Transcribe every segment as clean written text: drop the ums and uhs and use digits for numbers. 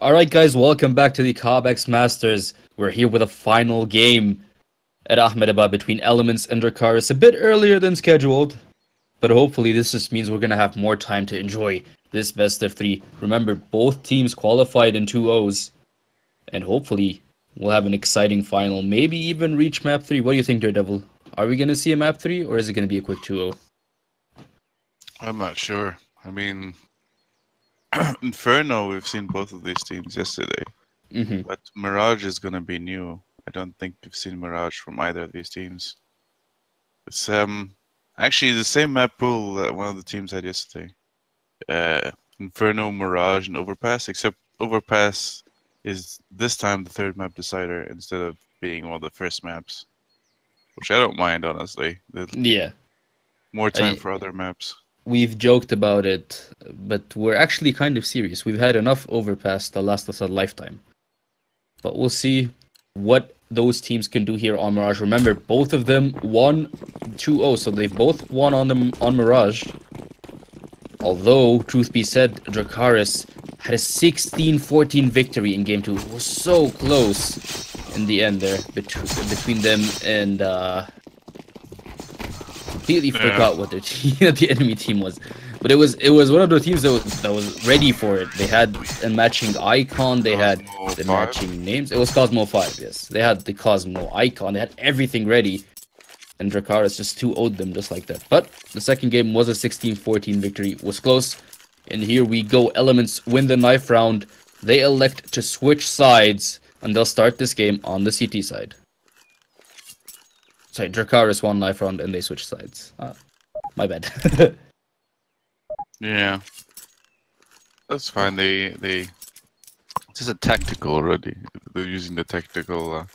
All right, guys, welcome back to the Cobx Masters. We're here with a final game at Ahmedabad between Elements and Dracarys, a bit earlier than scheduled, but hopefully this just means we're going to have more time to enjoy this best of three. Remember, both teams qualified in 2-0s, and hopefully we'll have an exciting final, maybe even reach map 3. What do you think, Daredevil? Are we going to see a map 3, or is it going to be a quick 2-0? I'm not sure. I mean, Inferno, we've seen both of these teams yesterday, but Mirage is going to be new. I don't think we've seen Mirage from either of these teams. It's actually the same map pool that one of the teams had yesterday. Inferno, Mirage, and Overpass, except Overpass is this time the third map decider instead of being one of the first maps, which I don't mind, honestly. Yeah. More time for other maps. We've joked about it, but we're actually kind of serious. We've had enough Overpass to last us a lifetime. But we'll see what those teams can do here on Mirage. Remember, both of them won 2-0, so they've both won on Mirage. Although, truth be said, Dracarys had a 16-14 victory in Game 2. It was so close in the end there between them and... completely forgot what the enemy team was, but it was one of the teams that was ready for it. They had a matching icon, they had the matching names. It was Cosmo 5, yes. They had the Cosmo icon, they had everything ready, and Dracarys just 2-0'd them just like that. But the second game was a 16-14 victory. It was close, and here we go. Elements win the knife round. They elect to switch sides, and they'll start this game on the CT side. Sorry, Dracarys won knife round and they switched sides. My bad. Yeah, that's fine. This is a tactical already. They're using the tactical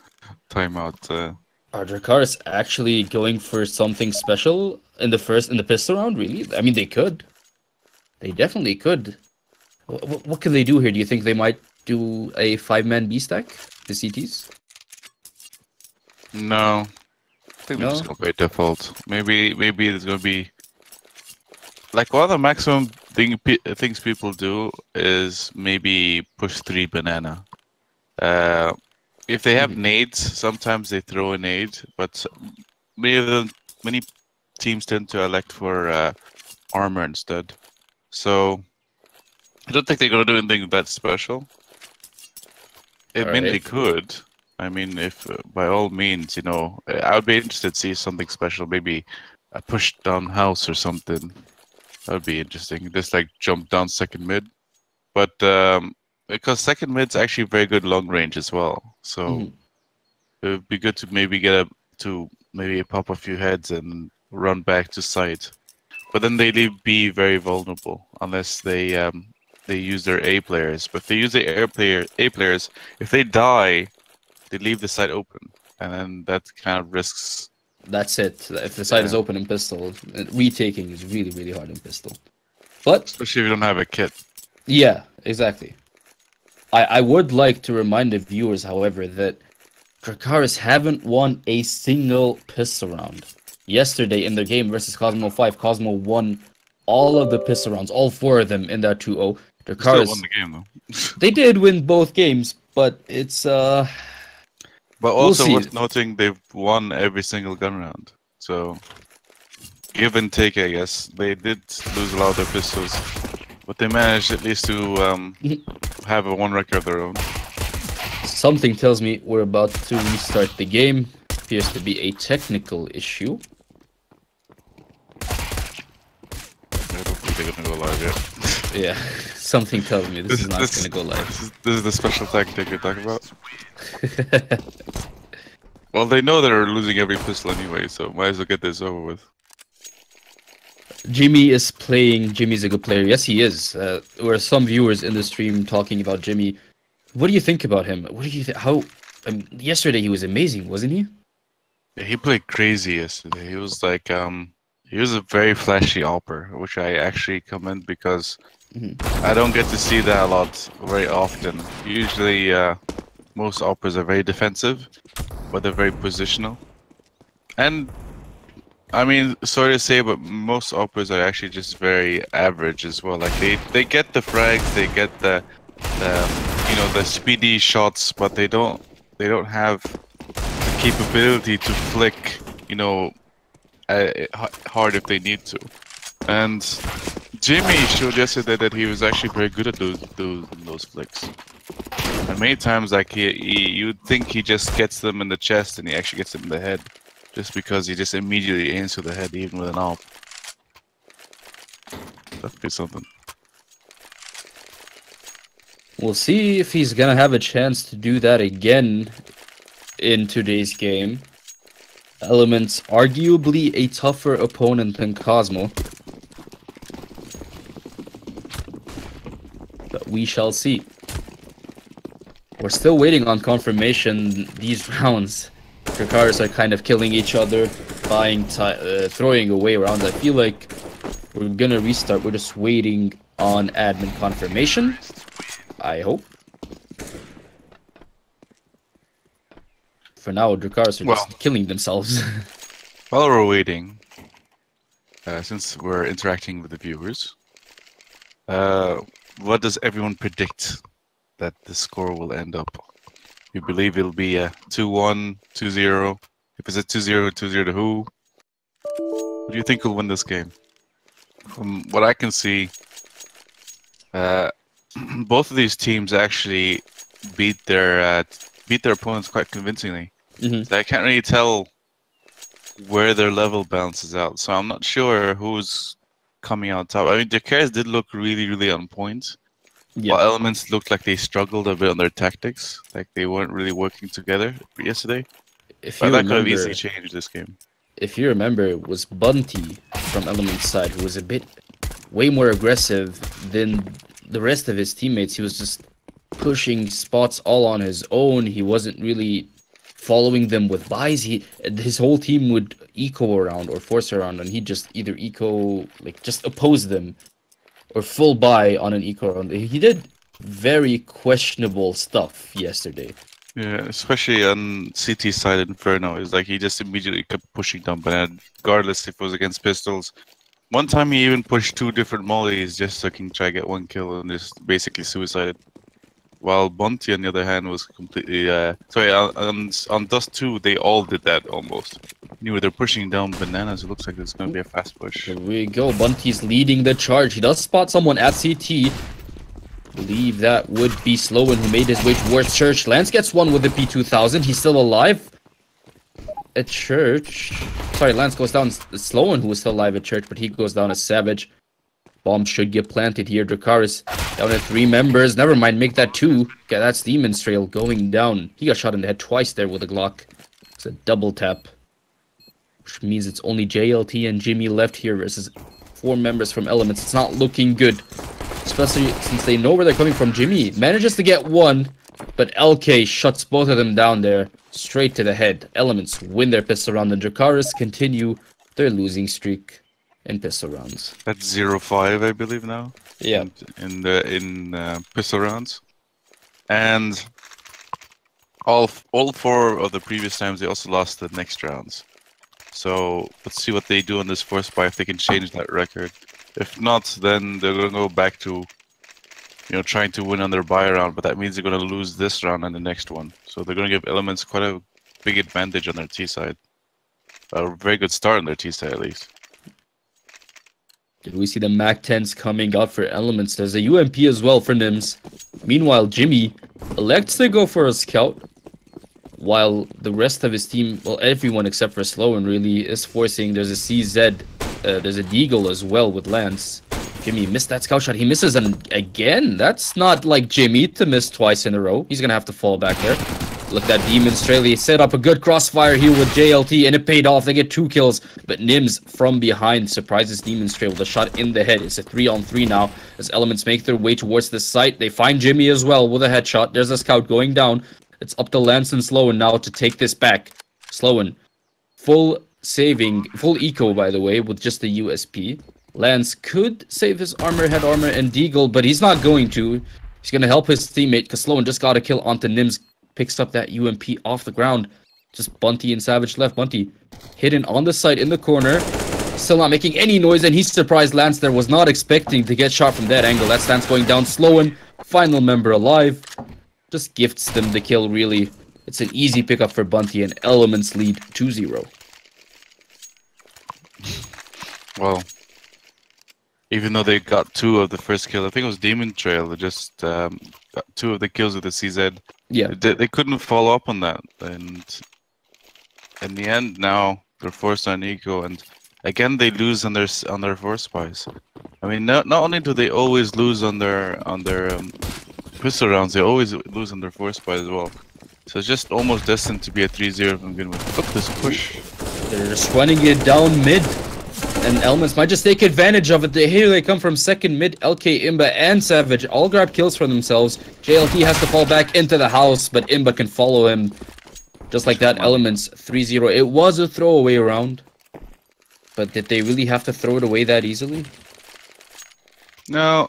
timeout. Are Dracarys actually going for something special in the pistol round? Really? I mean, they could. They definitely could. What can they do here? Do you think they might do a 5-man B stack? The CTs? No. I think they're just gonna play default. Maybe there's gonna be like one of the maximum things people do is maybe push 3 banana. If they have nades, sometimes they throw a nade, but many teams tend to elect for armor instead. So I don't think they're gonna do anything that special. I mean, they could. I mean, if by all means, you know, I would be interested to see something special, maybe a push down house or something. That would be interesting. Just like jump down second mid, but because second mid's actually very good long range as well, so it would be good to maybe maybe pop a few heads and run back to site. But then they leave B very vulnerable unless they use their A players. But if they use the A players, if they die, they leave the site open, and then that kind of risks. That's it. If the site is open in pistol, retaking is really, really hard in pistol. But especially if you don't have a kit. Yeah, exactly. I would like to remind the viewers, however, that Dracarys haven't won a single pistol round. Yesterday in their game versus Cosmo 5, Cosmo won all of the pistol rounds, all 4 of them in that 2-0. Dracarys still won the game though. They did win both games, but it's But also worth noting, they've won every single gun round. So, give and take, I guess. They did lose a lot of their pistols, but they managed at least to have a 1 record of their own. Something tells me we're about to restart the game. Appears to be a technical issue. I don't think they're gonna go live yet. Yeah, something tells me this is not gonna go live. This is the special tactic you're talking about? Well, they know they're losing every pistol anyway, so might as well get this over with. Jimmy is playing. Jimmy's a good player. Yes, he is. There were some viewers in the stream talking about Jimmy. What do you think about him? What do you think? Yesterday he was amazing, wasn't he? Yeah, he played crazy yesterday. He was like, he was a very flashy AWPer, which I actually commend because I don't get to see that a lot very often. Usually, most AWPers are very defensive, but they're very positional. And I mean, sorry to say, but most AWPers are actually just very average as well. Like they get the frags, they get the you know, the speedy shots, but they don't have the capability to flick, you know, hard if they need to. And Jimmy showed yesterday that he was actually very good at those flicks. And many times, like you'd think he just gets them in the chest, and he actually gets them in the head, just because he just immediately aims for the head, even with an AWP. That could be something. We'll see if he's gonna have a chance to do that again in today's game. Elements, arguably a tougher opponent than Cosmo. But we shall see. We're still waiting on confirmation these rounds. Dracarys are kind of killing each other, throwing away rounds. I feel like we're gonna restart. We're just waiting on admin confirmation. I hope. For now, Dracarys are just killing themselves. While we're waiting, since we're interacting with the viewers, what does everyone predict that the score will end up? You believe it'll be a 2-1, 2-0? If it's a 2-0, 2-0 to who? Who do you think will win this game? From what I can see, both of these teams actually beat their opponents quite convincingly. So I can't really tell where their level balances out. So I'm not sure who's coming out top. I mean, Dracarys did look really, really on point. Yeah. While Elements looked like they struggled a bit on their tactics, like they weren't really working together yesterday. But that could have easily changed this game. If you remember, it was Bunty from Elements' side who was a bit way more aggressive than the rest of his teammates. He was just pushing spots all on his own. He wasn't really following them with buys. His whole team would eco around or force around, and he'd just either eco, like just oppose them, or full buy on an eco round. He did very questionable stuff yesterday. Yeah, especially on CT side Inferno. It's like he just immediately kept pushing down Banana, regardless if it was against pistols. One time he even pushed 2 different mollies just so he can try to get 1 kill and just basically suicided. While Bunty, on the other hand, was completely... on Dust 2, they all did that almost. Anyway, they're pushing down Bananas. It looks like it's going to be a fast push. Here we go. Bunty's leading the charge. He does spot someone at CT. Believe that would be Sloan, who made his way towards Church. Lance gets one with the P2000. He's still alive at Church. Sorry, Lance goes down. Sloan, who was still alive at Church, but he goes down as Savage. Bomb should get planted here. Dracarys down at 3 members. Never mind, make that 2. Okay, that's Demon's Trail going down. He got shot in the head twice there with a Glock. It's a double tap, which means it's only JLT and Jimmy left here versus 4 members from Elements. It's not looking good, especially since they know where they're coming from. Jimmy manages to get 1, but LK shuts both of them down there, straight to the head. Elements win their pistol round, and Dracarys continue their losing streak in pistol rounds. That's 0-5, I believe now. Yeah. In pistol rounds, and all 4 of the previous times they also lost the next rounds. So let's see what they do on this first buy, if they can change that record. If not, then they're gonna go back to, trying to win on their buy round. But that means they're gonna lose this round and the next one. So they're gonna give Elements quite a big advantage on their T side. A very good start on their T side at least. Did we see the MAC-10s coming out for Elements? There's a UMP as well for Nims. Meanwhile, Jimmy elects to go for a scout, while the rest of his team, well, everyone except for Sloan really, is forcing. There's a CZ, there's a Deagle as well with Lance. Jimmy missed that scout shot. He misses again. That's not like Jimmy to miss twice in a row. He's going to have to fall back there. Look at Demon's Trail. He set up a good crossfire here with JLT, and it paid off. They get 2 kills, but Nims from behind surprises Demon's Trail with a shot in the head. It's a 3-on-3 now as Elements make their way towards the site. They find Jimmy as well with a headshot. There's a scout going down. It's up to Lance and Sloan now to take this back. Sloan, full eco, by the way, with just the USP. Lance could save his armor, head armor, and Deagle, but he's not going to. He's going to help his teammate because Sloan just got a kill onto Nims. Picks up that UMP off the ground. Just Bunty and Savage left. Bunty hidden on the site in the corner. Still not making any noise, and he's surprised Lance there. Was not expecting to get shot from that angle. That's Lance going down. Sloan, final member alive. just gifts them the kill, really. It's an easy pickup for Bunty, and Elements lead 2-0. Well, even though they got 2 of the first kill, I think it was Demon Trail that just got 2 of the kills with the CZ. Yeah. They couldn't follow up on that, and in the end, now they're forced on eco, and again they lose on their force spies. I mean, not only do they always lose on their pistol rounds, they always lose on their force spies as well. So it's just almost destined to be a 3-0 from begin with. Look, this push. They're just running it down mid. And Elements might just take advantage of it. Here they come from second mid. LK, Imba, and Savage all grab kills for themselves. JLT has to fall back into the house, but Imba can follow him. Just like that, Elements 3-0. It was a throwaway round. But did they really have to throw it away that easily? No,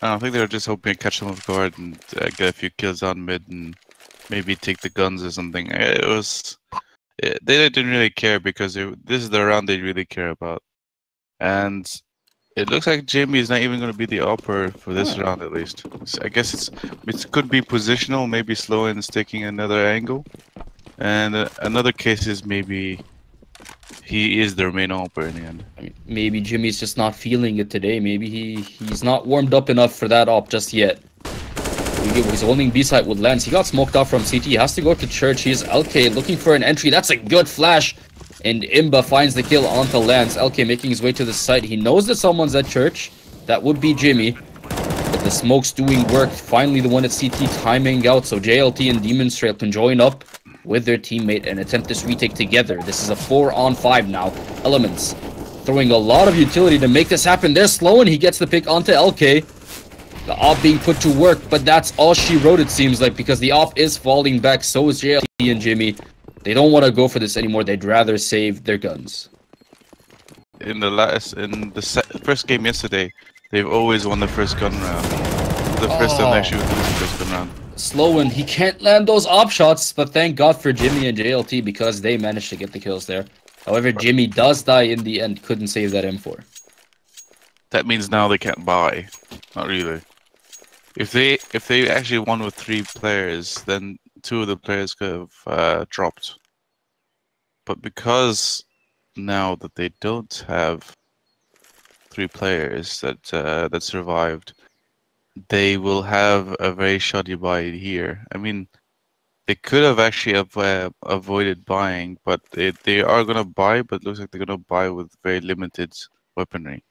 I think they were just hoping to catch them off guard and get a few kills on mid and maybe take the guns or something. They didn't really care because this is the round they really care about. And it looks like Jimmy is not even going to be the upper for this round at least. So I guess it could be positional, maybe slow and sticking another angle. And another case is maybe he is their main upper in the end. I mean, maybe Jimmy's just not feeling it today. Maybe he's not warmed up enough for that op just yet. He's holding B-side with Lance. He got smoked out from CT. He has to go to church. He's LK looking for an entry. That's a good flash. And Imba finds the kill onto Lance. LK making his way to the site. He knows that someone's at church. That would be Jimmy. But the smoke's doing work. Finally, the one at CT timing out. So JLT and Demon Trail can join up with their teammate and attempt this retake together. This is a 4-on-5 now. Elements throwing a lot of utility to make this happen. They're slow and he gets the pick onto LK. The op being put to work, but that's all she wrote, it seems like, because the op is falling back. So is JLT and Jimmy. They don't want to go for this anymore. They'd rather save their guns. In the first game yesterday, they've always won the first gun round. The first time they actually would lose the first gun round. Slow, and he can't land those op shots, but thank God for Jimmy and JLT because they managed to get the kills there. However, Jimmy does die in the end. Couldn't save that M4. That means now they can't buy. Not really. If they actually won with 3 players, then 2 of the players could have dropped. But because now that they don't have 3 players that survived, they will have a very shoddy buy here. I mean, they could have actually avoided buying, but they are gonna buy. But it looks like they're gonna buy with very limited weaponry.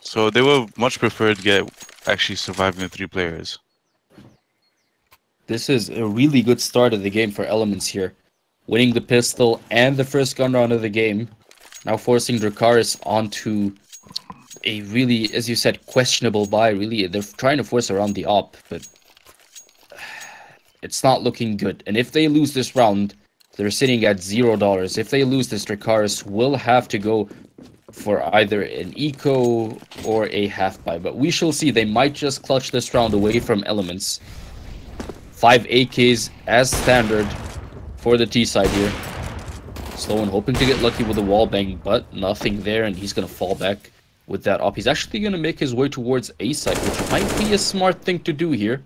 So they will much prefer to get actually surviving the 3 players. This is a really good start of the game for Elements here. Winning the pistol and the first gun round of the game. Now forcing Dracarys onto a really, as you said, questionable buy. Really, they're trying to force around the op, but it's not looking good. And if they lose this round, they're sitting at $0. If they lose this, Dracarys will have to go for either an eco or a half buy. But we shall see. They might just clutch this round away from Elements. 5 AKs as standard for the T side here. Sloan hoping to get lucky with the wall bang, but nothing there, and he's going to fall back with that op. He's actually going to make his way towards A side, which might be a smart thing to do here.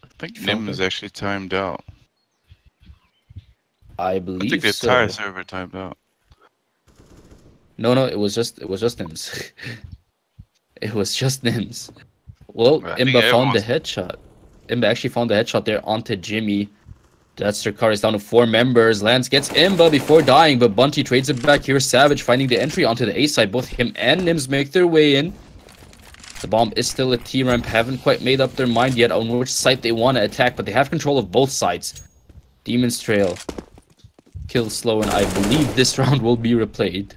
I think Nim is actually timed out. I believe I think the entire server timed out. No, it was just Nims. It was just Nims. Well, Imba found the headshot. Imba actually found the headshot there onto Jimmy. That's Dracarys down to 4 members. Lance gets Imba before dying, but Bunty trades it back here. Savage finding the entry onto the A side. Both him and Nims make their way in. The bomb is still at T-ramp. Haven't quite made up their mind yet on which side they want to attack, but they have control of both sides. Demon's Trail kills Slow, and I believe this round will be replayed.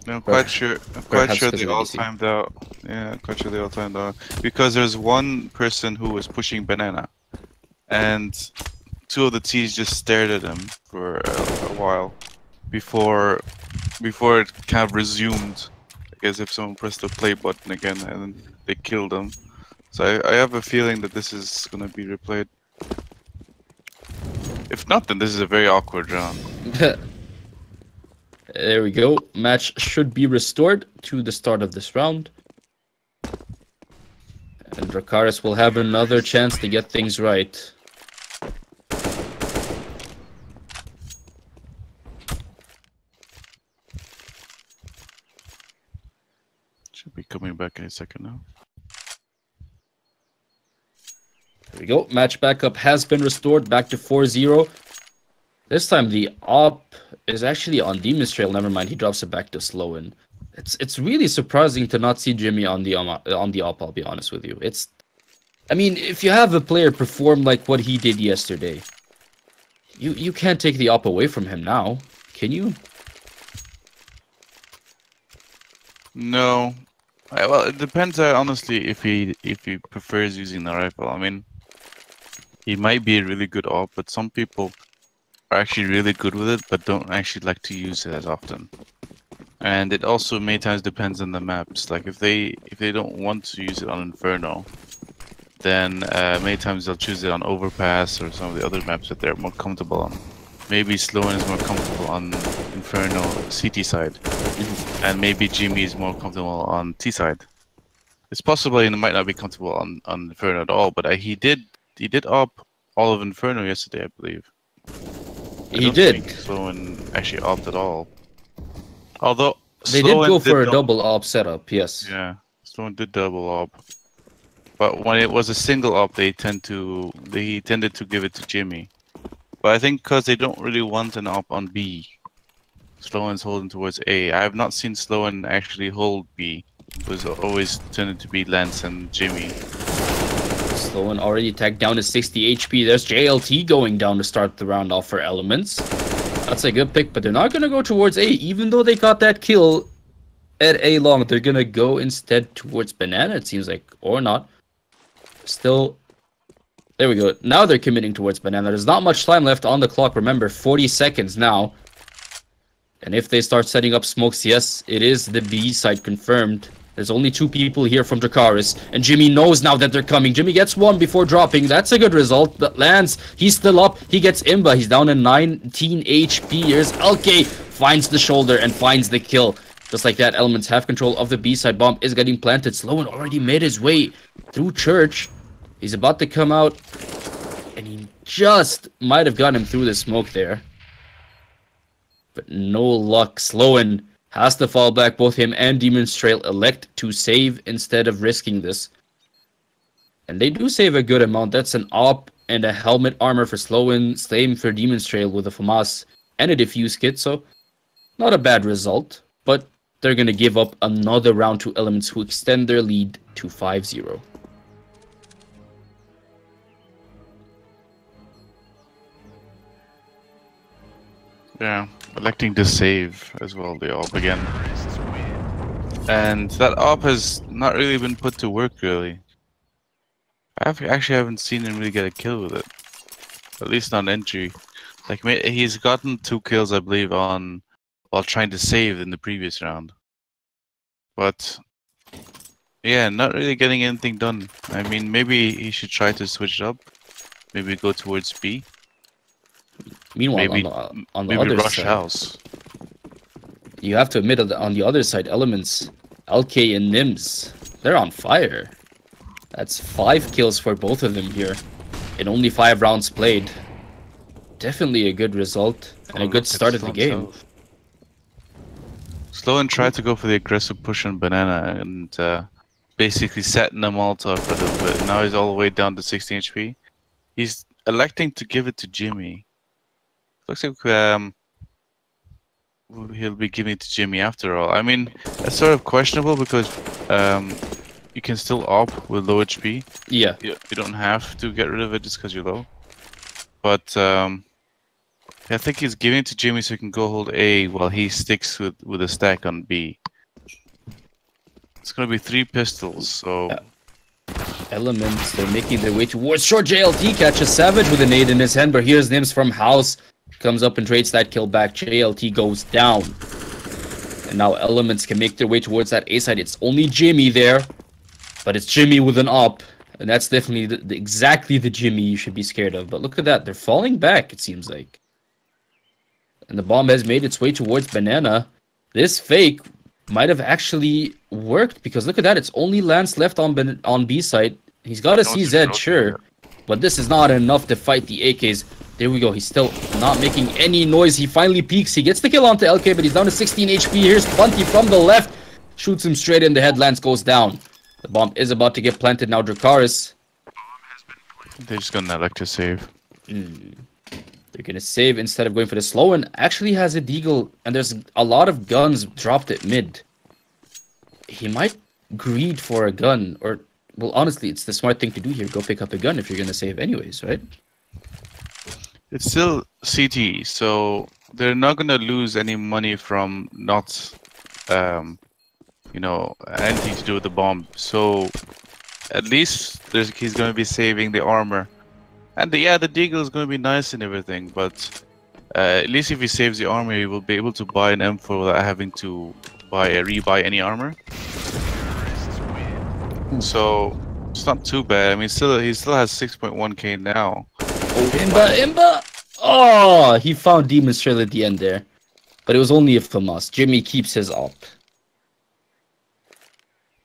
No, I'm quite sure they all timed out. Yeah, quite sure they all timed out. Because there's one person who was pushing banana, and 2 of the T's just stared at him for a while before it kind of resumed. I guess if someone pressed the play button again and then they killed him. So I have a feeling that this is gonna be replayed. If not, then this is a very awkward round. There we go. Match should be restored to the start of this round. And Dracarys will have another chance to get things right. Should be coming back in a second now. There we go. Match backup has been restored back to 4-0. This time the op is actually on Demon's Trail. Never mind, he drops it back to Slowen. It's really surprising to not see Jimmy on the op, I'll be honest with you. I mean, if you have a player perform like what he did yesterday, you can't take the op away from him now, can you? No. Well, it depends honestly if he prefers using the rifle. I mean, he might be a really good op, but some people are actually really good with it, but don't actually like to use it as often. And it also many times depends on the maps. Like if they don't want to use it on Inferno, then many times they'll choose it on Overpass or some of the other maps that they're more comfortable on. Maybe Slowen is more comfortable on Inferno CT side, and maybe Jimmy is more comfortable on T side. It's possible he might not be comfortable on Inferno at all, but he did op all of Inferno yesterday, I believe. He did. Slowen actually opt at all. Although they did go for a double op setup, yes. Yeah, Slowen did double op. But when it was a single op, he tended to give it to Jimmy. But I think because they don't really want an op on B, Slowen's holding towards A. I have not seen Slowen actually hold B. It was always tended to be Lance and Jimmy. Slowen already tagged down to 60 HP. There's JLT going down to start the round off for Elements. That's a good pick, but they're not going to go towards A. Even though they got that kill at A long, they're going to go instead towards Banana, it seems like. Or not. Still, there we go. Now they're committing towards Banana. There's not much time left on the clock. Remember, 40 seconds now. And if they start setting up smokes, yes, it is the B side confirmed. There's only 2 people here from Dracarys, and Jimmy knows now that they're coming. Jimmy gets 1 before dropping. That's a good result. But Lance, he's still up. He gets Imba. He's down to 19 HP. Here's LK. Finds the shoulder and finds the kill. Just like that, Elements have control of the B-side. Bomb is getting planted. Slowen already made his way through Church. He's about to come out, and he just might have gotten him through the smoke there. But no luck. Slowen has to fall back. Both him and Demon's Trail elect to save instead of risking this. And they do save a good amount. That's an op and a helmet armor for Slowen. Same for Demon's Trail with a FAMAS and a defuse kit. So not a bad result. But they're going to give up another round to Elements who extend their lead to 5-0. Yeah, electing to save as well, the op again. And that op has not really been put to work, really. Actually haven't seen him really get a kill with it. At least on entry. Like, he's gotten 2 kills, I believe, while trying to save in the previous round. But, yeah, not really getting anything done. I mean, maybe he should try to switch it up. Maybe go towards B. Meanwhile, maybe, on the other rush side, house. You have to admit that on the other side, Elements, LK and Nims, they're on fire. That's 5 kills for both of them here in only 5 rounds played. Definitely a good result and a good start of the game. Slowen tried to go for the aggressive push on Banana and basically setting them all up for a little bit. Now he's all the way down to 16 HP. He's electing to give it to Jimmy. Looks like he'll be giving it to Jimmy after all. I mean, it's sort of questionable because you can still op with low HP. Yeah. You don't have to get rid of it just because you're low. But I think he's giving it to Jimmy so he can go hold A while he sticks with a stack on B. It's going to be 3 pistols, so... Yeah. Elements, they're making their way towards short. JLT catches Savage with a nade in his hand, but here's Nims from House. Comes up and trades that kill back. JLT goes down. And now Elements can make their way towards that A side. It's only Jimmy there, but it's Jimmy with an op. And that's definitely exactly the Jimmy you should be scared of. But look at that. They're falling back, it seems like. and the bomb has made its way towards Banana. This fake might have actually worked because look at that. It's only Lance left on B side. He's got a CZ, sure, but this is not enough to fight the AKs. There we go. He's still not making any noise. He finally peeks. He gets the kill onto LK, but he's down to 16 HP. Here's Bunty from the left. Shoots him straight in the head. Lance goes down. The bomb is about to get planted now. Dracarys. They're just gonna elect to save. They're gonna save instead of going for the slow one. Actually has a deagle, and there's a lot of guns dropped at mid. He might greed for a gun, or well, honestly, it's the smart thing to do here. Go pick up a gun if you're gonna save anyways, right? It's still CT, so they're not gonna lose any money from not, you know, anything to do with the bomb. So at least he's gonna be saving the armor, and the deagle is gonna be nice and everything. But at least if he saves the armor, he will be able to buy an M4 without having to rebuy any armor. So it's not too bad. I mean, he still has 6.1k now. Imba! Oh, he found Demon's Trail at the end there. But it was only a FAMAS. Jimmy keeps his op.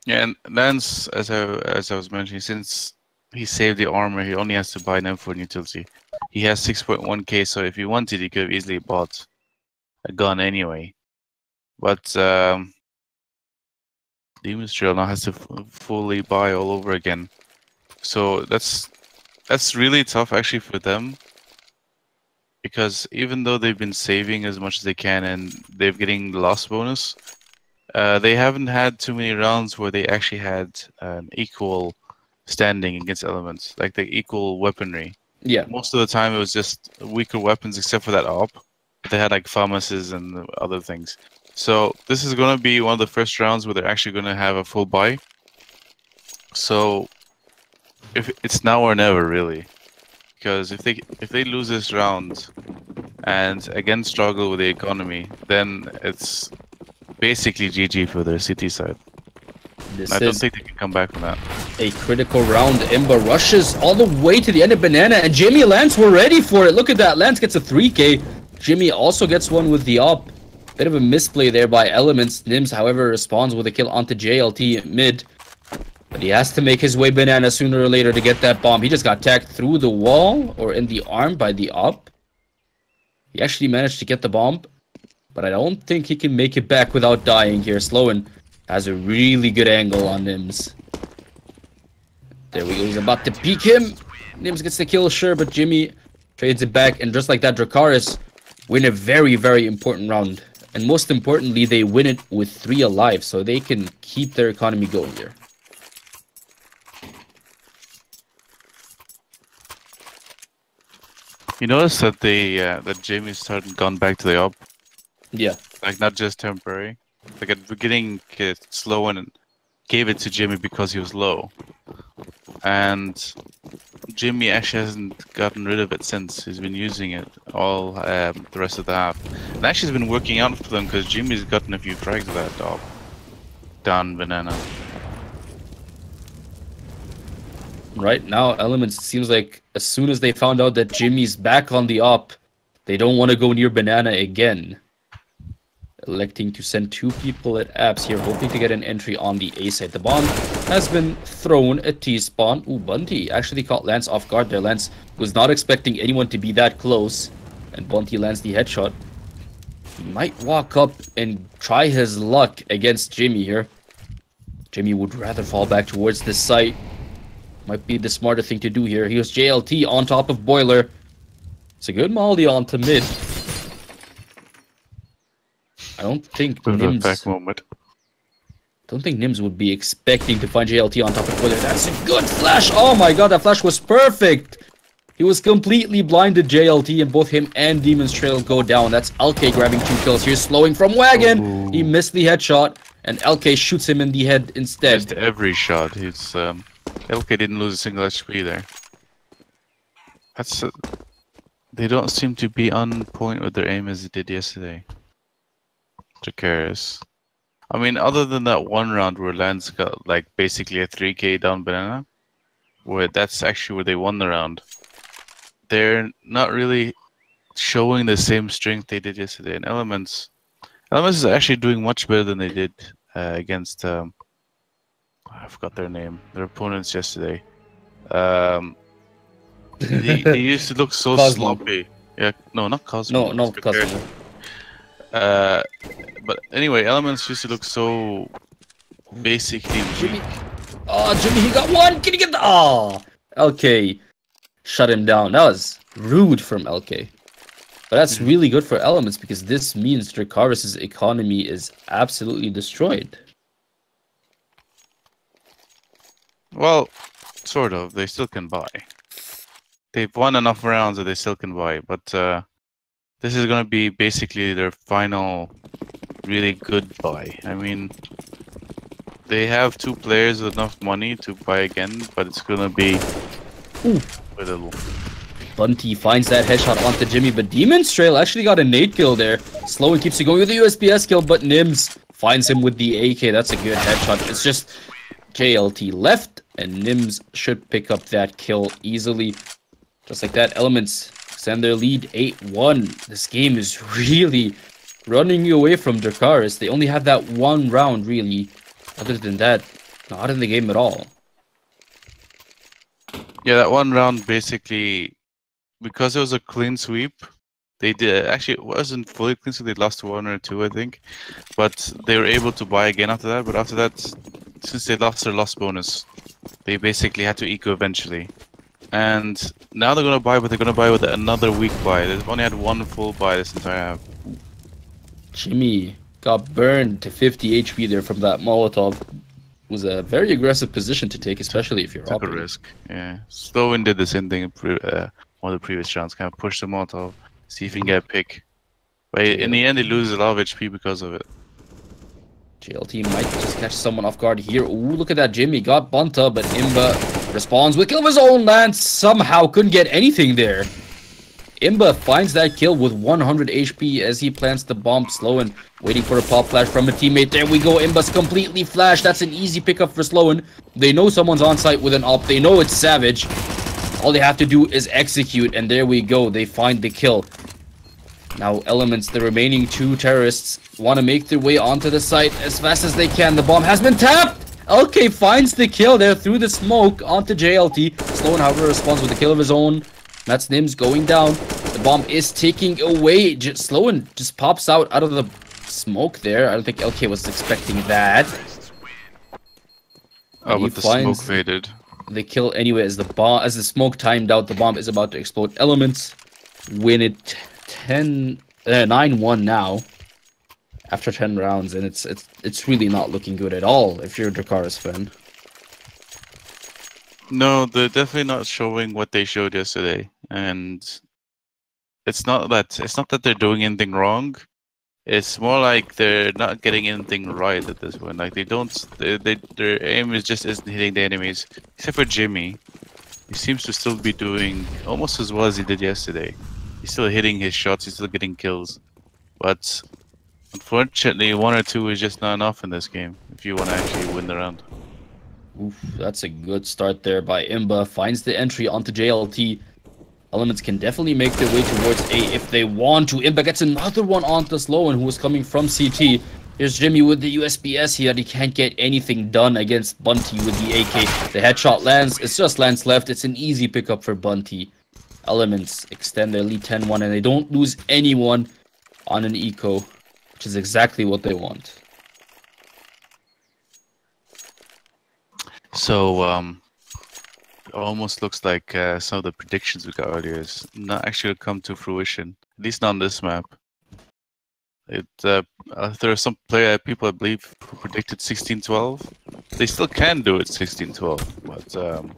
Yeah, and Lance, as I was mentioning, since he saved the armor, he only has to buy an M4 utility. He has 6.1k, so if he wanted, he could have easily bought a gun anyway. But Demon's Trail now has to fully buy all over again. So that's really tough actually for them, because even though they've been saving as much as they can and they're getting the loss bonus, they haven't had too many rounds where they actually had equal standing against elements, like the equal weaponry. Yeah. Most of the time it was just weaker weapons except for that op. They had like FAMASes and other things. So this is going to be one of the first rounds where they're actually going to have a full buy. So if it's now or never, really, because if they lose this round and again struggle with the economy, then it's basically GG for their CT side. I don't think they can come back from that. A critical round. Imba rushes all the way to the end of Banana, and Jimmy Lance were ready for it. Look at that. Lance gets a 3k. Jimmy also gets one with the op. Bit of a misplay there by Elements. Nims, however, responds with a kill onto JLT mid. But he has to make his way Banana sooner or later to get that bomb. He just got tagged through the wall or in the arm by the op. He actually managed to get the bomb, but I don't think he can make it back without dying here. Sloan has a really good angle on Nims. There we go. He's about to peek him. Nims gets the kill, sure, but Jimmy trades it back. And just like that, Dracarys win a very, very important round. And most importantly, they win it with 3 alive, so they can keep their economy going here. You notice that that Jamie's started gone back to the op? Yeah. Like, not just temporary. Like, at the beginning, slow and gave it to Jimmy because he was low. And Jimmy actually hasn't gotten rid of it since. He's been using it all the rest of the half. And actually, he's been working out for them because Jimmy's gotten a few frags of that dog. Down Banana. Right now, Elements seems like as soon as they found out that Jimmy's back on the op, they don't want to go near Banana again. Electing to send 2 people at apps here, hoping to get an entry on the A side. The bomb has been thrown at T-spawn. Ooh, Bunty actually caught Lance off guard there. Lance was not expecting anyone to be that close, and Bunty lands the headshot. He might walk up and try his luck against Jimmy here. Jimmy would rather fall back towards this site. Might be the smarter thing to do here. Here's JLT on top of Boiler. It's a good molly onto mid. I don't think Nims would be expecting to find JLT on top of Boiler. That's a good flash. Oh my god, that flash was perfect. He was completely blinded, JLT, and both him and Demon's Trail go down. That's LK grabbing 2 kills here, slowing from Wagon. Ooh. He missed the headshot, and LK shoots him in the head instead. Missed every shot. He's LK didn't lose a single HP there. That's they don't seem to be on point with their aim as they did yesterday. Dracarys. I mean, other than that one round where Lance got like basically a 3k down Banana, where that's actually where they won the round. They're not really showing the same strength they did yesterday. And Elements is actually doing much better than they did against. I forgot their name. Their opponents yesterday. They used to look so Cosmo. sloppy. Yeah, no, not Cosmo. No, Cosmo. But anyway, Elements used to look so basically Jimmy. Oh, Jimmy, he got one. Can he get the? Oh, LK shut him down. That was rude from LK. But that's really good for Elements because this means Dracarys' economy is absolutely destroyed. Well, sort of. They still can buy. They've won enough rounds that they still can buy. But this is going to be basically their final really good buy. I mean, they have 2 players with enough money to buy again, but it's going to be a little. Bunty finds that headshot onto Jimmy, but Demon's Trail actually got a nade kill there. Sloan keeps it going with the USPS kill, but Nims finds him with the AK. That's a good headshot. It's just JLT left, and Nims should pick up that kill easily. Just like that, Elements extend their lead 8-1. This game is really running away from Dracarys. They only have that one round, really. Other than that, not in the game at all. Yeah, that one round basically, because it was a clean sweep, they did. Actually, it wasn't fully clean, so they lost 1 or 2, I think. But they were able to buy again after that. But after that, since they lost their loss bonus, they basically had to eco eventually. And now they're going to buy, but they're going to buy with another weak buy. They've only had 1 full buy this entire half. Jimmy got burned to 50 HP there from that Molotov. It was a very aggressive position to take, especially if you're up. Took a risk, yeah. Sloan did the same thing in one of the previous rounds, kind of push the Molotov, see if he can get a pick. But in the end, he loses a lot of HP because of it. JLT might just catch someone off guard here. Ooh, look at that. Jimmy got Bunta, but Imba responds with kill of his own. Lance somehow couldn't get anything there. Imba finds that kill with 100 HP as he plants the bomb. Sloan waiting for a pop flash from a teammate. There we go. Imba's completely flashed. That's an easy pickup for Sloan. They know someone's on site with an op. They know it's Savage. All they have to do is execute, and there we go. They find the kill. Now Elements, the remaining 2 terrorists, want to make their way onto the site as fast as they can. The bomb has been tapped! LK finds the kill there through the smoke onto JLT. Sloan, however, responds with a kill of his own. That's Nims going down. The bomb is taking away. Sloan just pops out of the smoke there. I don't think LK was expecting that. Oh, but the smoke faded. The kill anyway as the smoke timed out. The bomb is about to explode. Elements win it 9-1 now after 10 rounds, and it's really not looking good at all if you're a Dracarys fan. No, they're definitely not showing what they showed yesterday, and it's not that they're doing anything wrong. It's more like they're not getting anything right at this point. Like their aim isn't hitting the enemies, except for Jimmy. He seems to still be doing almost as well as he did yesterday. He's still hitting his shots. He's still getting kills, but unfortunately, 1 or 2 is just not enough in this game if you want to actually win the round. Oof, that's a good start there by Imba. Finds the entry onto JLT. Elements can definitely make their way towards A if they want to. Imba gets another one onto Sloan, who was coming from CT. Here's Jimmy with the USPS here. He can't get anything done against Bunty with the AK. The headshot lands. It's just Lance left. It's an easy pickup for Bunty. Elements extend their lead 10-1, and they don't lose anyone on an eco, which is exactly what they want. So, it almost looks like some of the predictions we got earlier is not actually come to fruition, at least not on this map. There are some people, I believe, who predicted 16-12. They still can do it 16-12, but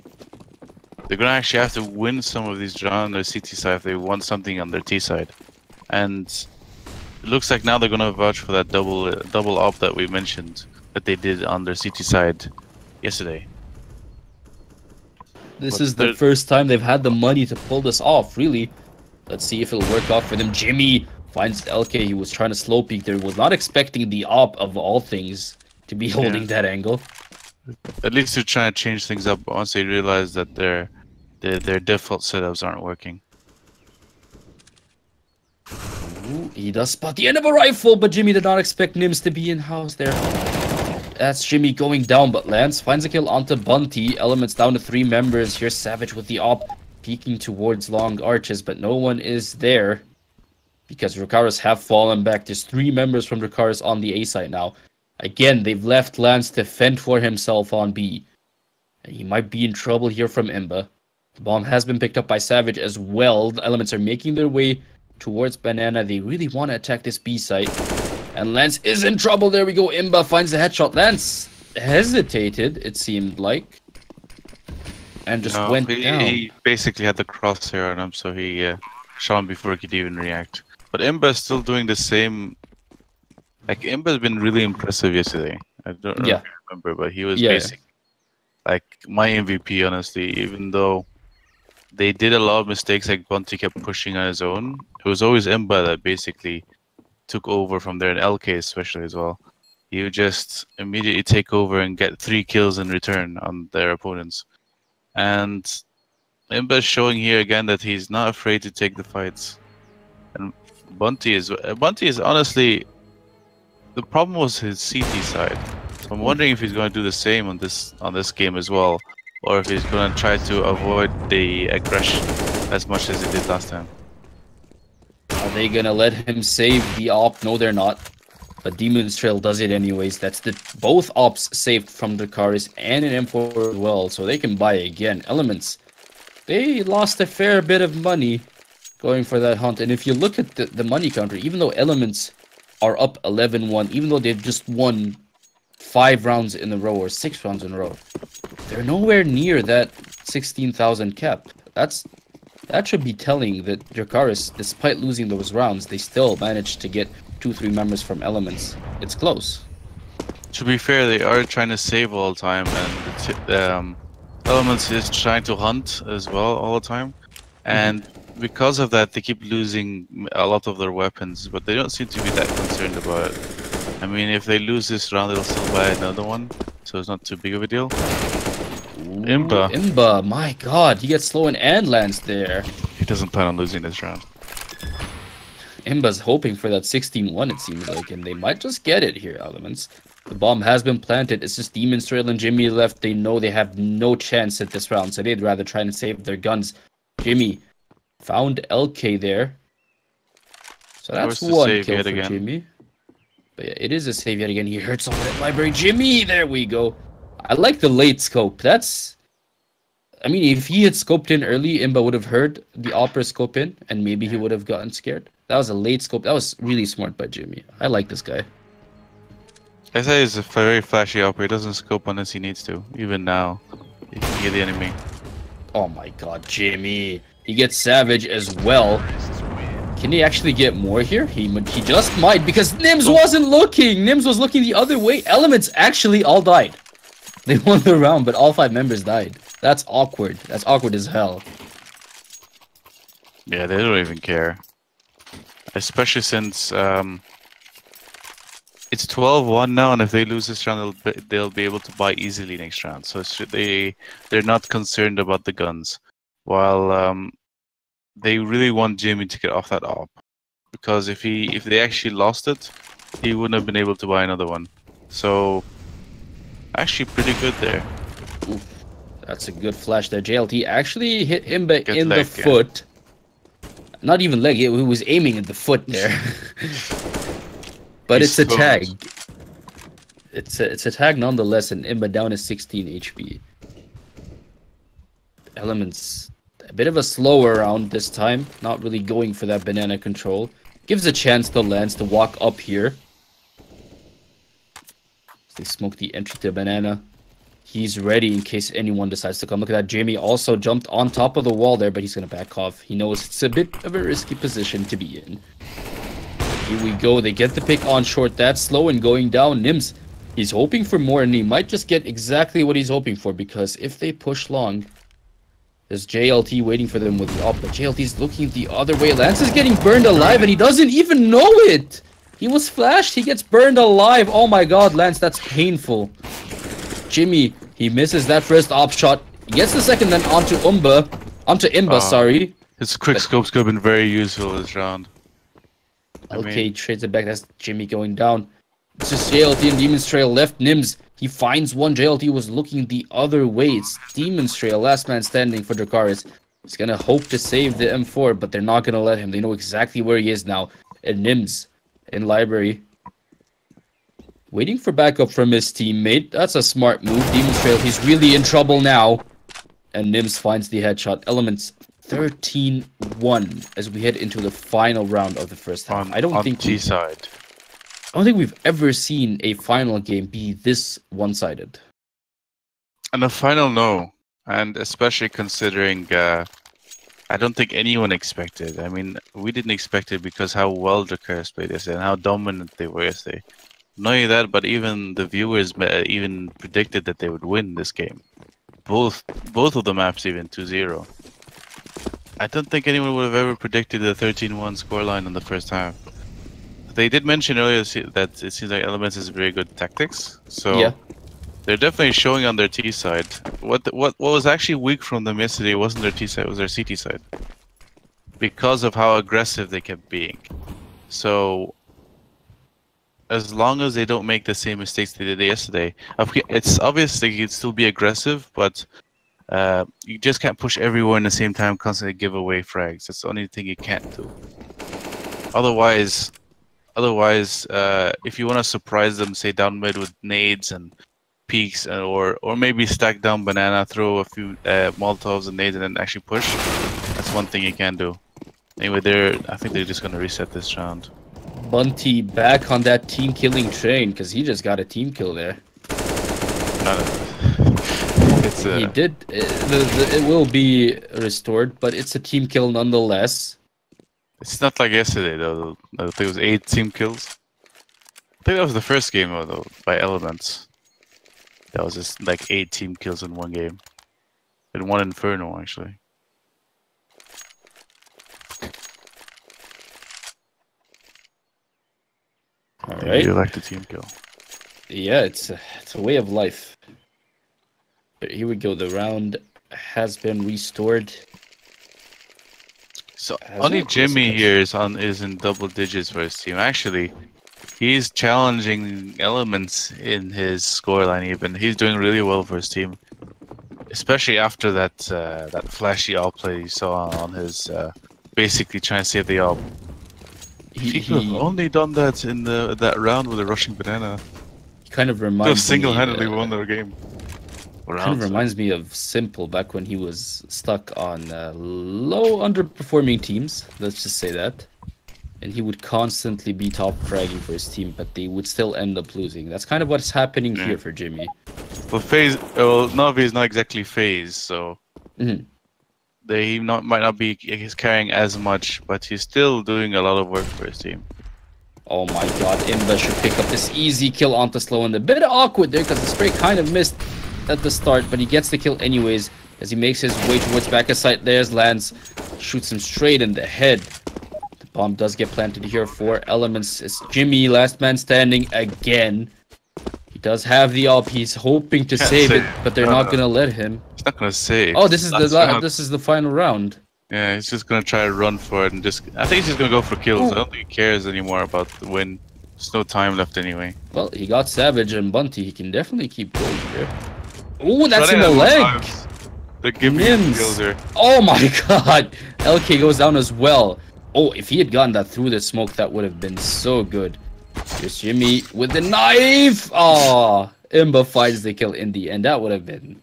they're going to actually have to win some of these rounds on their CT side if they want something on their T side. And it looks like now they're going to vouch for that double op that we mentioned that they did on their CT side yesterday. This is the first time they've had the money to pull this off, really. Let's see if it'll work out for them. Jimmy finds LK. He was trying to slow peek there. Was not expecting the op of all things to be holding that angle. At least they're trying to change things up once they realize that their default setups aren't working. Ooh, he does spot the end of a rifle, but Jimmy did not expect Nims to be in-house there. That's Jimmy going down, but Lance finds a kill onto Bunty. Elements down to 3 members. Here's Savage with the op, peeking towards long arches, but no one is there because Dracarys have fallen back. There's 3 members from Dracarys on the A site now. Again, they've left Lance to fend for himself on B. And he might be in trouble here from Imba. The bomb has been picked up by Savage as well. The Elements are making their way towards Banana. They really want to attack this B site. And Lance is in trouble. There we go. Imba finds the headshot. Lance hesitated, it seemed like. And just went down. He basically had the crosshair on him, so he shot him before he could even react. But Imba is still doing the same. Like, Imba's been really impressive yesterday. I don't really remember, but he was basically like my MVP, honestly. Even though they did a lot of mistakes, like Bunty kept pushing on his own. It was always Imba that basically took over from there, and LK especially as well. He would just immediately take over and get 3 kills in return on their opponents. And Imba is showing here again that he's not afraid to take the fights. And Bunty is honestly, the problem was his CT side. So I'm wondering if he's going to do the same on this game as well, or if he's going to try to avoid the aggression as much as he did last time. Are they gonna let him save the op? No, they're not. But Demon's Trail does it anyways. That's both ops saved from Dracarys and an M4 as well, so they can buy again. Elements, they lost a fair bit of money going for that hunt. And if you look at the money counter, even though Elements are up 11-1, even though they've just won 5 rounds in a row or 6 rounds in a row, they're nowhere near that 16,000 cap. That should be telling that Dracarys, despite losing those rounds, they still managed to get 2-3 members from Elements. It's close. To be fair, they are trying to save all the time, and Elements is trying to hunt as well all the time. And because of that, they keep losing a lot of their weapons, but they don't seem to be that concerned about it. I mean, if they lose this round, they'll still buy another one, so it's not too big of a deal. Imba, my god, he gets slow and lands there. He doesn't plan on losing this round. Imba's hoping for that 16-1, it seems like, and they might just get it here, Elements. The bomb has been planted. It's just Demon's Trail and Jimmy left. They know they have no chance at this round, so they'd rather try and save their guns. Jimmy found LK there. So that's one kill for Jimmy. But yeah, it is a save yet again. He hurts on that library. Jimmy, there we go. I like the late scope. I mean, if he had scoped in early, Imba would have heard the opera scope in, and maybe he would have gotten scared. That was a late scope. That was really smart by Jimmy. I like this guy. I say he's a very flashy operator. He doesn't scope unless he needs to. Even now, he can get the enemy. Oh my god, Jimmy. He gets Savage as well. Can he actually get more here? He just might, because Nims wasn't looking. Nims was looking the other way. Elements actually all died. They won the round, but all 5 members died. That's awkward. That's awkward as hell. Yeah, they don't even care. Especially since it's 12-1 now, and if they lose this round, they'll be able to buy easily next round. So they're not concerned about the guns. While they really want Jimmy to get off that op, because if they actually lost it, he wouldn't have been able to buy another one. So actually pretty good there. Oof, that's a good flash there. JLT actually hit him in the foot. Not even leg, he was aiming at the foot there. But it's a tag. It's a tag nonetheless, and Imba down is 16 HP. Elements, a bit of a slower round this time. Not really going for that banana control. Gives a chance to Lance to walk up here. They smoke the entry to banana. He's ready in case anyone decides to come. Look at that. Jamie also jumped on top of the wall there, but he's going to back off. He knows it's a bit of a risky position to be in. Here we go. They get the pick on short. That's slow and going down. Nims, he's hoping for more, and he might just get exactly what he's hoping for, because if they push long, there's JLT waiting for them with the op, but JLT's looking the other way. Lance is getting burned alive, and he doesn't even know it. He was flashed. He gets burned alive. Oh my god, Lance, that's painful. Jimmy, he misses that first op shot. He gets the second, then onto Imba, sorry. His quick scopes could have been very useful this round. LK trades it back. That's Jimmy going down. It's just JLT and Demon's Trail left. Nims, he finds one. JLT was looking the other way. It's Demon's Trail, last man standing for Dracarys. He's gonna hope to save the M4, but they're not gonna let him. They know exactly where he is now. And Nims in library, waiting for backup from his teammate. That's a smart move. Demon's Trail, he's really in trouble now. And Nims finds the headshot. Elements 13-1 as we head into the final round of the first half. I don't think we've ever seen a final game be this one-sided. And the final, no. And especially considering, I don't think anyone expected. I mean, we didn't expect it because how well Dracarys played yesterday and how dominant they were yesterday. Not only that, but even the viewers even predicted that they would win this game. Both of the maps even 2-0. I don't think anyone would have ever predicted the 13-1 scoreline in the first half. They did mention earlier that it seems like Elements is very good tactics, so yeah, they're definitely showing on their T side. What was actually weak from them yesterday wasn't their T side, it was their CT side, because of how aggressive they kept being. So as long as they don't make the same mistakes they did yesterday, it's obvious they could still be aggressive, but you just can't push everyone at the same time, constantly give away frags. That's the only thing you can't do. Otherwise, if you want to surprise them, say down mid with nades and peaks, or maybe stack down banana, throw a few Molotovs and nades, and then actually push. That's one thing you can do. Anyway, I think they're just gonna reset this round. Bunty back on that team killing train because he just got a team kill there. He did. It will be restored, but it's a team kill nonetheless. It's not like yesterday though. I think it was 8 team kills. I think that was the first game though, by Elements. That was just like 8 team kills in one game. And 1 Inferno actually. Alright. You like the team kill. Yeah, it's a way of life. But here we go. The round has been restored. So only Jimmy here is in double digits for his team. Actually, he's challenging Elements in his scoreline even. He's doing really well for his team. Especially after that flashy AWP play you saw on his basically trying to save the AWP. He could have only done that in that round with a rushing banana. He kind of reminds me... single-handedly won their game. Kind of reminds me of Simple back when he was stuck on low underperforming teams, let's just say that. And he would constantly be top fragging for his team, but they would still end up losing. That's kind of what's happening here for Jimmy. Well, Navi is not exactly FaZe, so... He might not be carrying as much, but he's still doing a lot of work for his team. Oh my god, Imba should pick up this easy kill onto Slow, and a bit awkward there because the spray kind of missed at the start, but he gets the kill anyways as he makes his way towards back of sight. There's Lance, shoots him straight in the head. The bomb does get planted here for Elements. It's Jimmy, last man standing again. He does have the AWP. He's hoping to save it, but they're not gonna let him. He's not gonna save. Oh, this is the final round. Yeah, he's just gonna try to run for it and I think he's just gonna go for kills. I don't think he cares anymore about the win. There's no time left anyway. Well, he got Savage and Bunty. He can definitely keep going here. Oh, that's in the leg. They're giving him kills here. Oh my god. LK goes down as well. Oh, if he had gotten that through the smoke, that would have been so good. Here's Jimmy with the knife. Oh, Imba finds the kill in the end. That would have been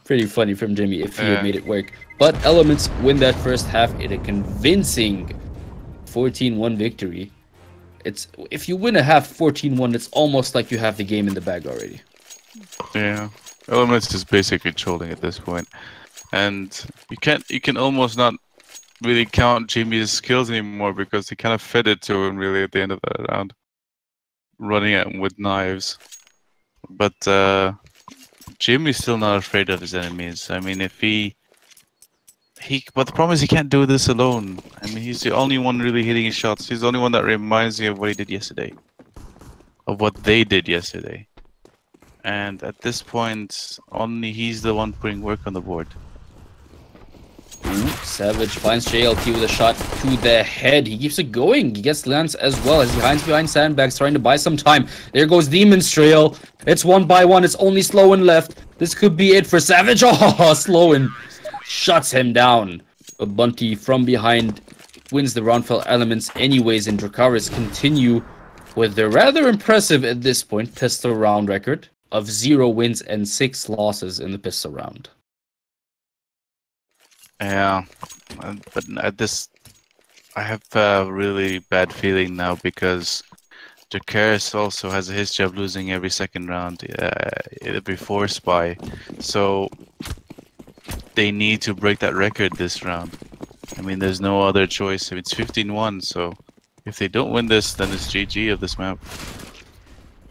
pretty funny from Jimmy if he had made it work. But Elements win that first half in a convincing 14-1 victory. If you win a half 14-1, it's almost like you have the game in the bag already. Yeah, Elements is basically trolling at this point, and you can almost not really count Jimmy's skills anymore because he kind of fed it to him really at the end of that round, running at him with knives. But Jimmy's still not afraid of his enemies. I mean, if but the problem is he can't do this alone. I mean, he's the only one really hitting his shots. He's the only one that reminds me of what he did yesterday, of what they did yesterday. And at this point, only he's the one putting work on the board. Ooh, Savage finds JLT with a shot to the head. He keeps it going. He gets Lance as well as he hides behind sandbags, trying to buy some time. There goes Demon's Trail. It's 1 by 1. It's only Slowen left. This could be it for Savage. Oh, Slowen shuts him down. But Bunty from behind wins the round for Elements anyways, and Dracarys continue with their rather impressive at this point pistol round record of 0 wins and 6 losses in the pistol round. Yeah, but at this, I have a really bad feeling now because Dracarys also has a history of losing every second round, every force buy. So they need to break that record this round. I mean, there's no other choice. I mean, it's 15-1, so if they don't win this, then it's GG of this map.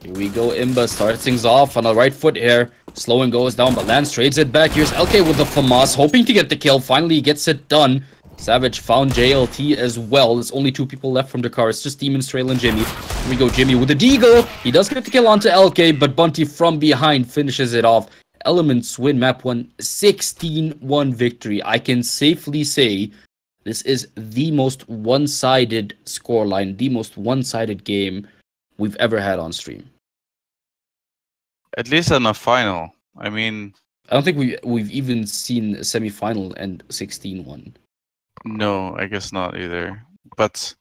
Here we go. Imba starts things off on the right foot here. Slowen goes down, but Lance trades it back. Here's LK with the FAMAS, hoping to get the kill. Finally gets it done. Savage found JLT as well. There's only 2 people left from Dakar. It's just Demon's Trail and Jimmy. Here we go. Jimmy with the deagle. He does get the kill onto LK, but Bunty from behind finishes it off. Elements win map 1, 16-1 victory. I can safely say this is the most one-sided scoreline, the most one-sided game we've ever had on stream. At least in a final. I mean, I don't think we've even seen a semi-final and 16-1. No, I guess not either. But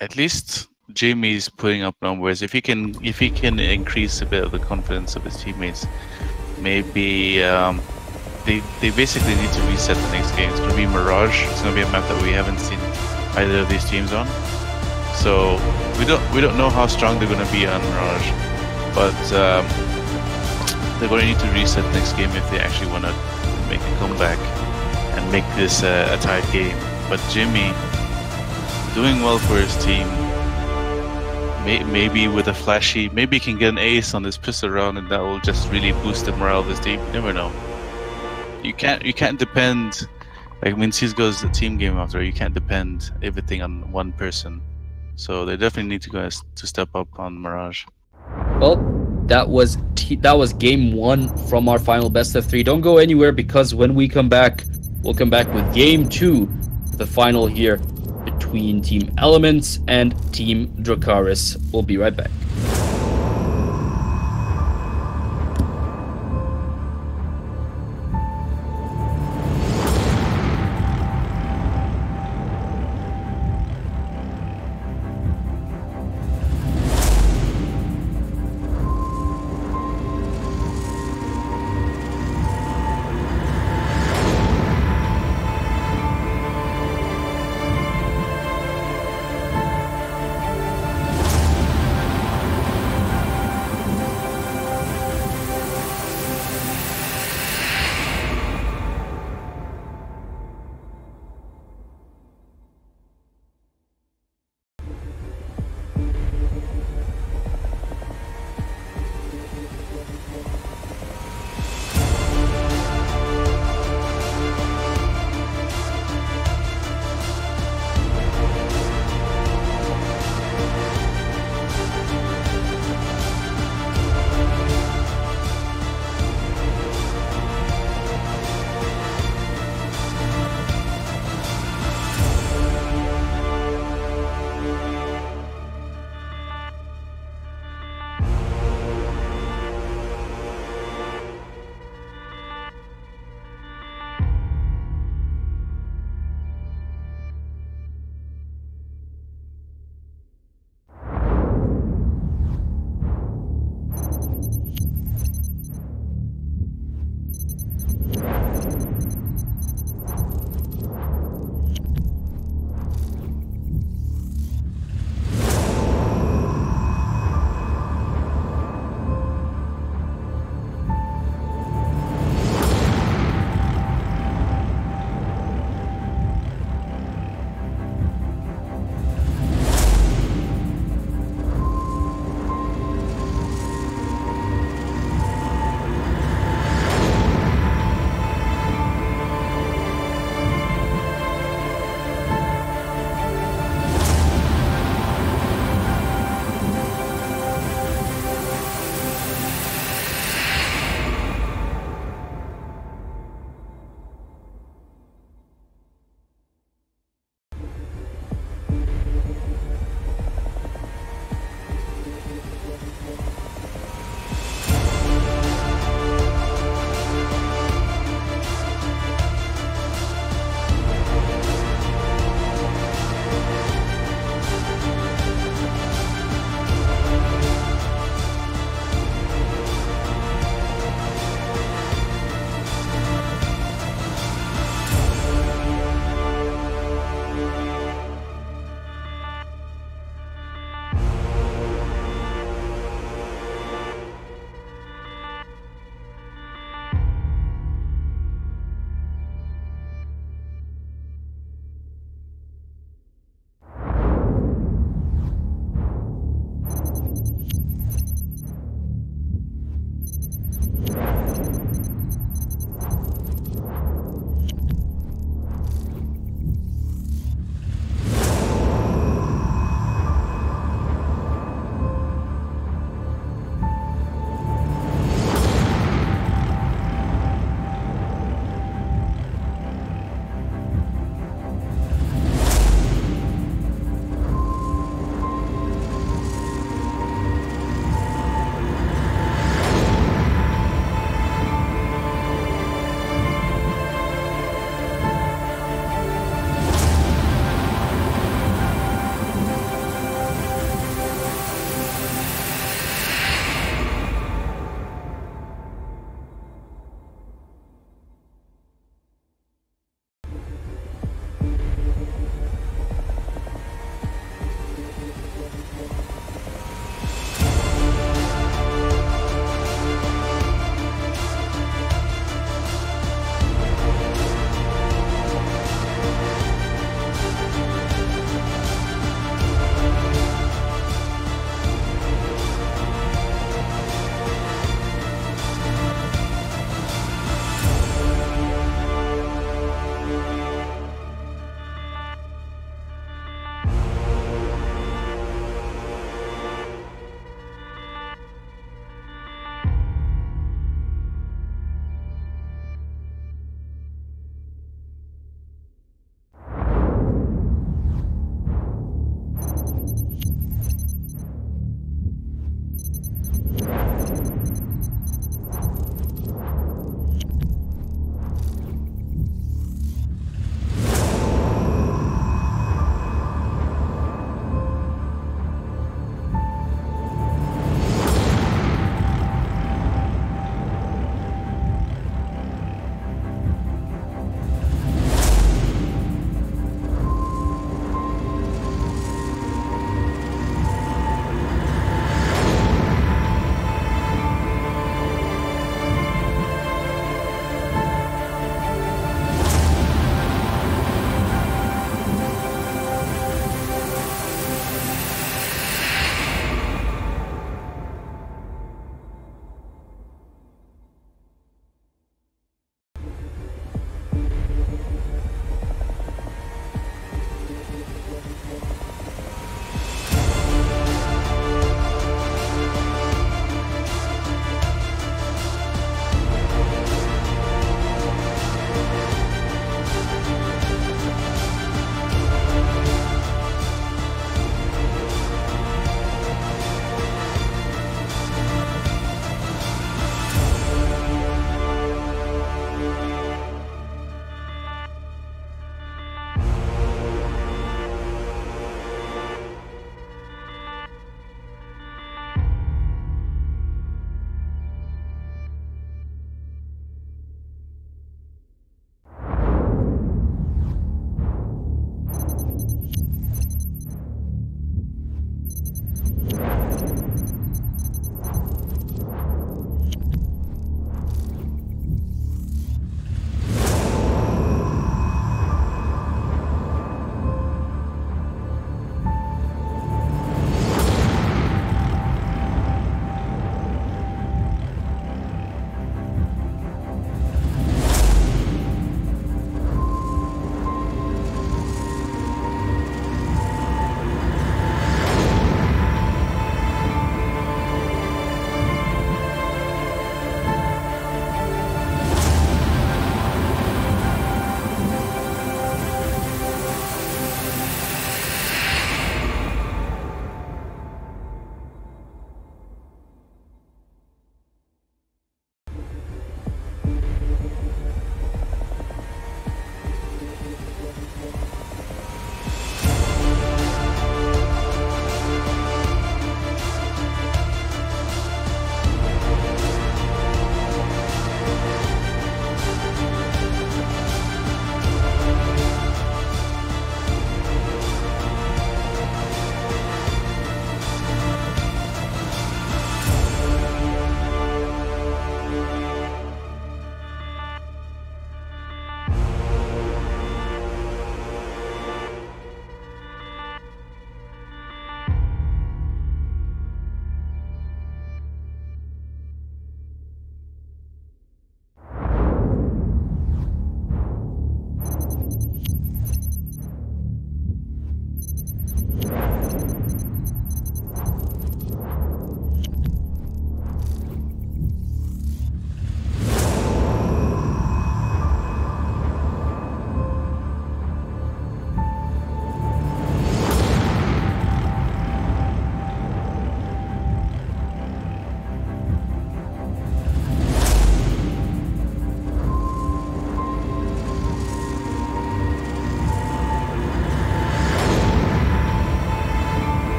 at least Jimmy's putting up numbers. If he can increase a bit of the confidence of his teammates, maybe they basically need to reset the next game. It's gonna be Mirage. It's gonna be a map that we haven't seen either of these teams on. So we don't know how strong they're gonna be on Mirage. But they're going to need to reset next game if they actually want to make a comeback and make this a tight game. But Jimmy, doing well for his team, maybe with a flashy, maybe he can get an ace on this pistol round, and that will just really boost the morale of his team. You never know. You can't depend. Like when Seas goes the team game after, you can't depend everything on one person. So they definitely need to step up on Mirage. Well, that was game 1 from our final best of 3. Don't go anywhere, because when we come back, we'll come back with game 2, the final here between Team Elements and Team Dracarys. We'll be right back.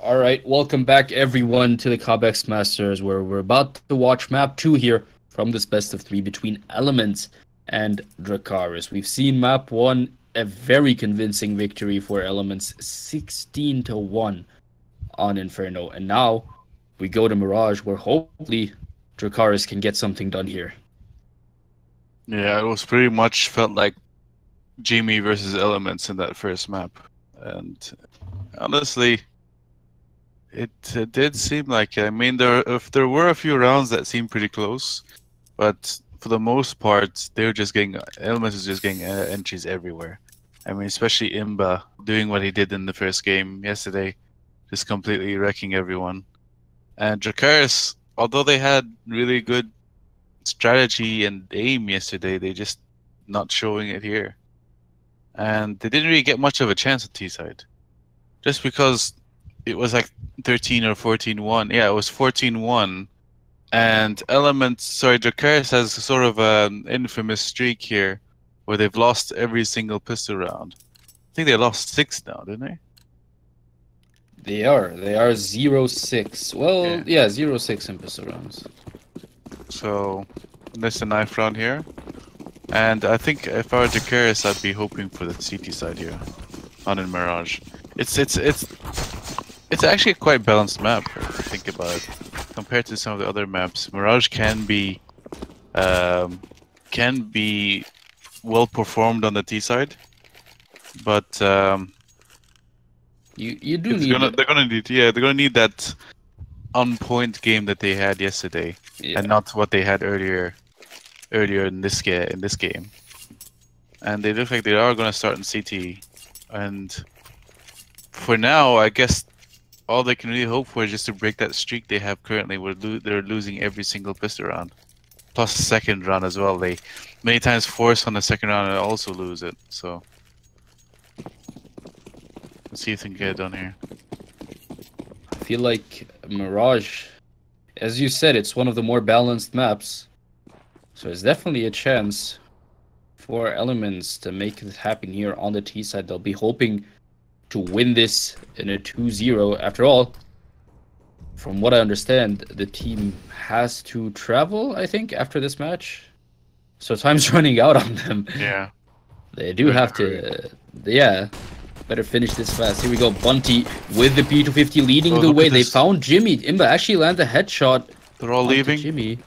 All right, welcome back everyone to the Cobx Masters, where we're about to watch map 2 here from this best of 3 between Elements and Dracarys. We've seen map 1, a very convincing victory for Elements, 16-1 on Inferno. And now we go to Mirage, where hopefully Dracarys can get something done here. Yeah, it was pretty much felt like Jimmy versus Elements in that first map. And honestly, it did seem like, I mean, there were a few rounds that seemed pretty close, but for the most part, they were just getting, Elements is just getting entries everywhere. I mean, especially Imba doing what he did in the first game yesterday, just completely wrecking everyone. And Dracarys, although they had really good strategy and aim yesterday, they just not showing it here. And they didn't really get much of a chance at T-side. Just because it was like 13 or 14-1. Yeah, it was 14-1. And Dracarys has sort of an infamous streak here where they've lost every single pistol round. I think they lost 6 now, didn't they? They are 0-6. Well, yeah, 0-6 in pistol rounds. So, there's a knife round here. And I think if I were Dracarys, I'd be hoping for the CT side here on in Mirage. It's actually a quite balanced map if you think about it. Compared to some of the other maps, Mirage can be well performed on the T side, but you do need they're gonna need that on point game that they had yesterday, and not what they had earlier in this game. And they look like they are gonna start in CT, and for now, I guess all they can really hope for is just to break that streak they have currently, where they're losing every single pistol round, plus the second round as well. They many times force on the second round and also lose it. So let's see if they can get it done here. I feel like Mirage, as you said, it's one of the more balanced maps, so it's definitely a chance for Elements to make it happen here on the T side. They'll be hoping to win this in a 2-0. After all, from what I understand, the team has to travel, I think, after this match. So time's running out on them. Yeah. They do have to, better finish this fast. Here we go, Bunty with the P250 leading the way. They found Jimmy. Imba actually landed a headshot. They're all leaving. Jimmy.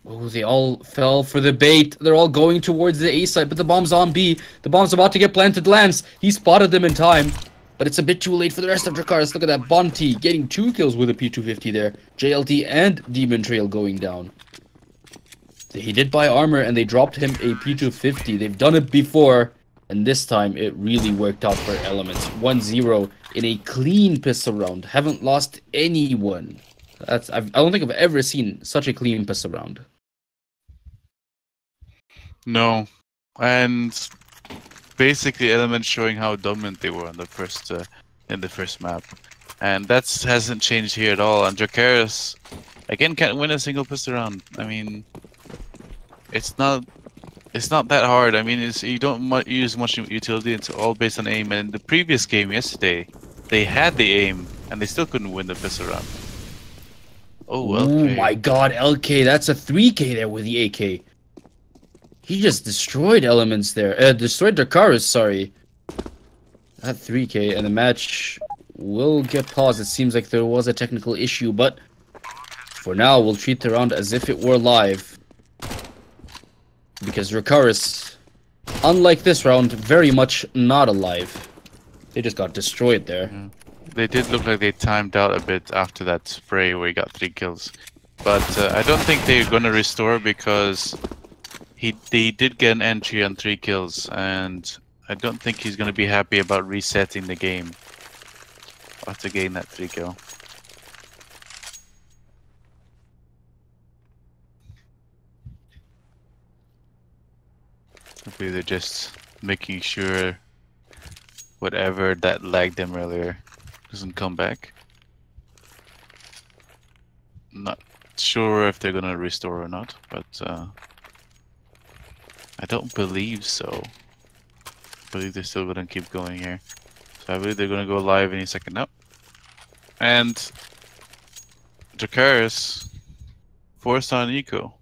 Oh, they all fell for the bait. They're all going towards the A side, but the bomb's on B. The bomb's about to get planted. Lance, he spotted them in time, but it's a bit too late for the rest of Dracarys. Look at that, Bunty getting 2 kills with a P250 there. JLT and Demon Trail going down. He did buy armor, and they dropped him a P250. They've done it before, and this time it really worked out for Elements. 1-0 in a clean pistol round. Haven't lost anyone. I don't think I've ever seen such a clean pistol round. No, and basically Elements showing how dominant they were on the first in the first map, and that hasn't changed here at all. And Dracarys again can't win a single pistol round. I mean, it's not that hard. I mean, you don't use much utility. It's all based on aim. And in the previous game yesterday, they had the aim and they still couldn't win the pistol round. Oh, LK. Oh my God, LK! That's a 3K there with the AK. He just destroyed Elements there. Destroyed Dracarys, sorry. That 3K, and the match will get paused. It seems like there was a technical issue, but for now, we'll treat the round as if it were live. Because Dracarys, unlike this round, very much not alive. They just got destroyed there. Yeah. They did look like they timed out a bit after that spray where he got 3 kills. But I don't think they're going to restore because they did get an entry on 3 kills, and I don't think he's going to be happy about resetting the game after getting that 3 kill. Hopefully they're just making sure whatever that lagged them earlier doesn't come back. Not sure if they're going to restore or not, but I don't believe so. I believe they're still going to keep going here. So I believe they're going to go live any second now. And Dracarys forced on eco.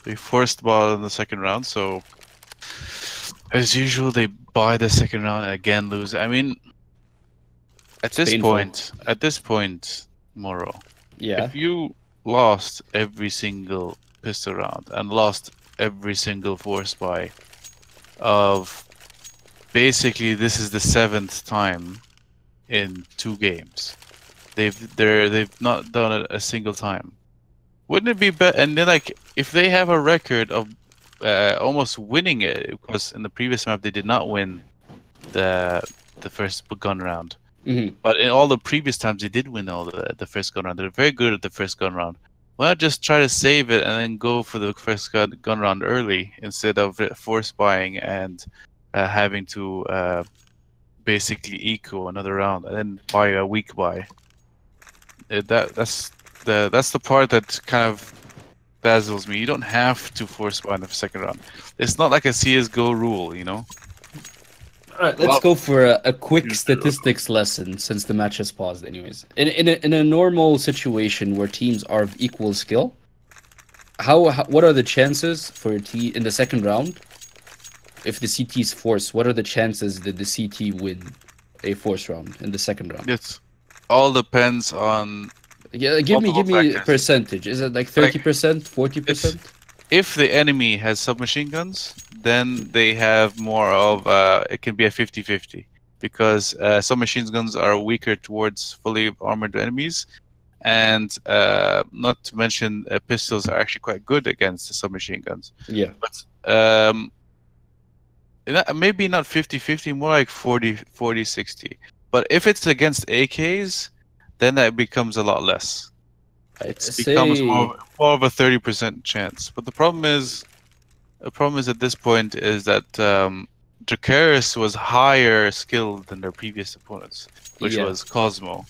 They forced the ball in the second round, so as usual, they buy the second round and again lose. I mean, at this point, Moro, Yeah. if you lost every single pistol round and lost every single force buy of basically this is the 7th time in 2 games. They've not done it a single time. Wouldn't it be better? And then like if they have a record of almost winning it, because in the previous map they did not win the first gun round. Mm-hmm. But in all the previous times they did win all the first gun round. They're very good at the first gun round. Why not just try to save it and then go for the first gun round early instead of force buying and having to basically eco another round and then buy a weak buy. That's the part that kind of dazzles me. You don't have to force buy in the second round. It's not like a CS:GO rule, you know. All right, let's go for a quick statistics lesson since the match has paused. Anyways, in a normal situation where teams are of equal skill, what are the chances for a team in the second round? If the CT is forced, what are the chances that the CT win a force round in the second round? It all depends on. Yeah, give me a percentage. Is it like 30%, 40%? If the enemy has submachine guns, then they have more of it can be a 50-50 because submachine guns are weaker towards fully armored enemies, and not to mention pistols are actually quite good against the submachine guns. Yeah, but maybe not 50-50, more like 40-60. But if it's against AKs, then that becomes a lot less. It becomes more of a 30% chance. But the problem is at this point is that Dracarys was higher skilled than their previous opponents, which was Cosmo.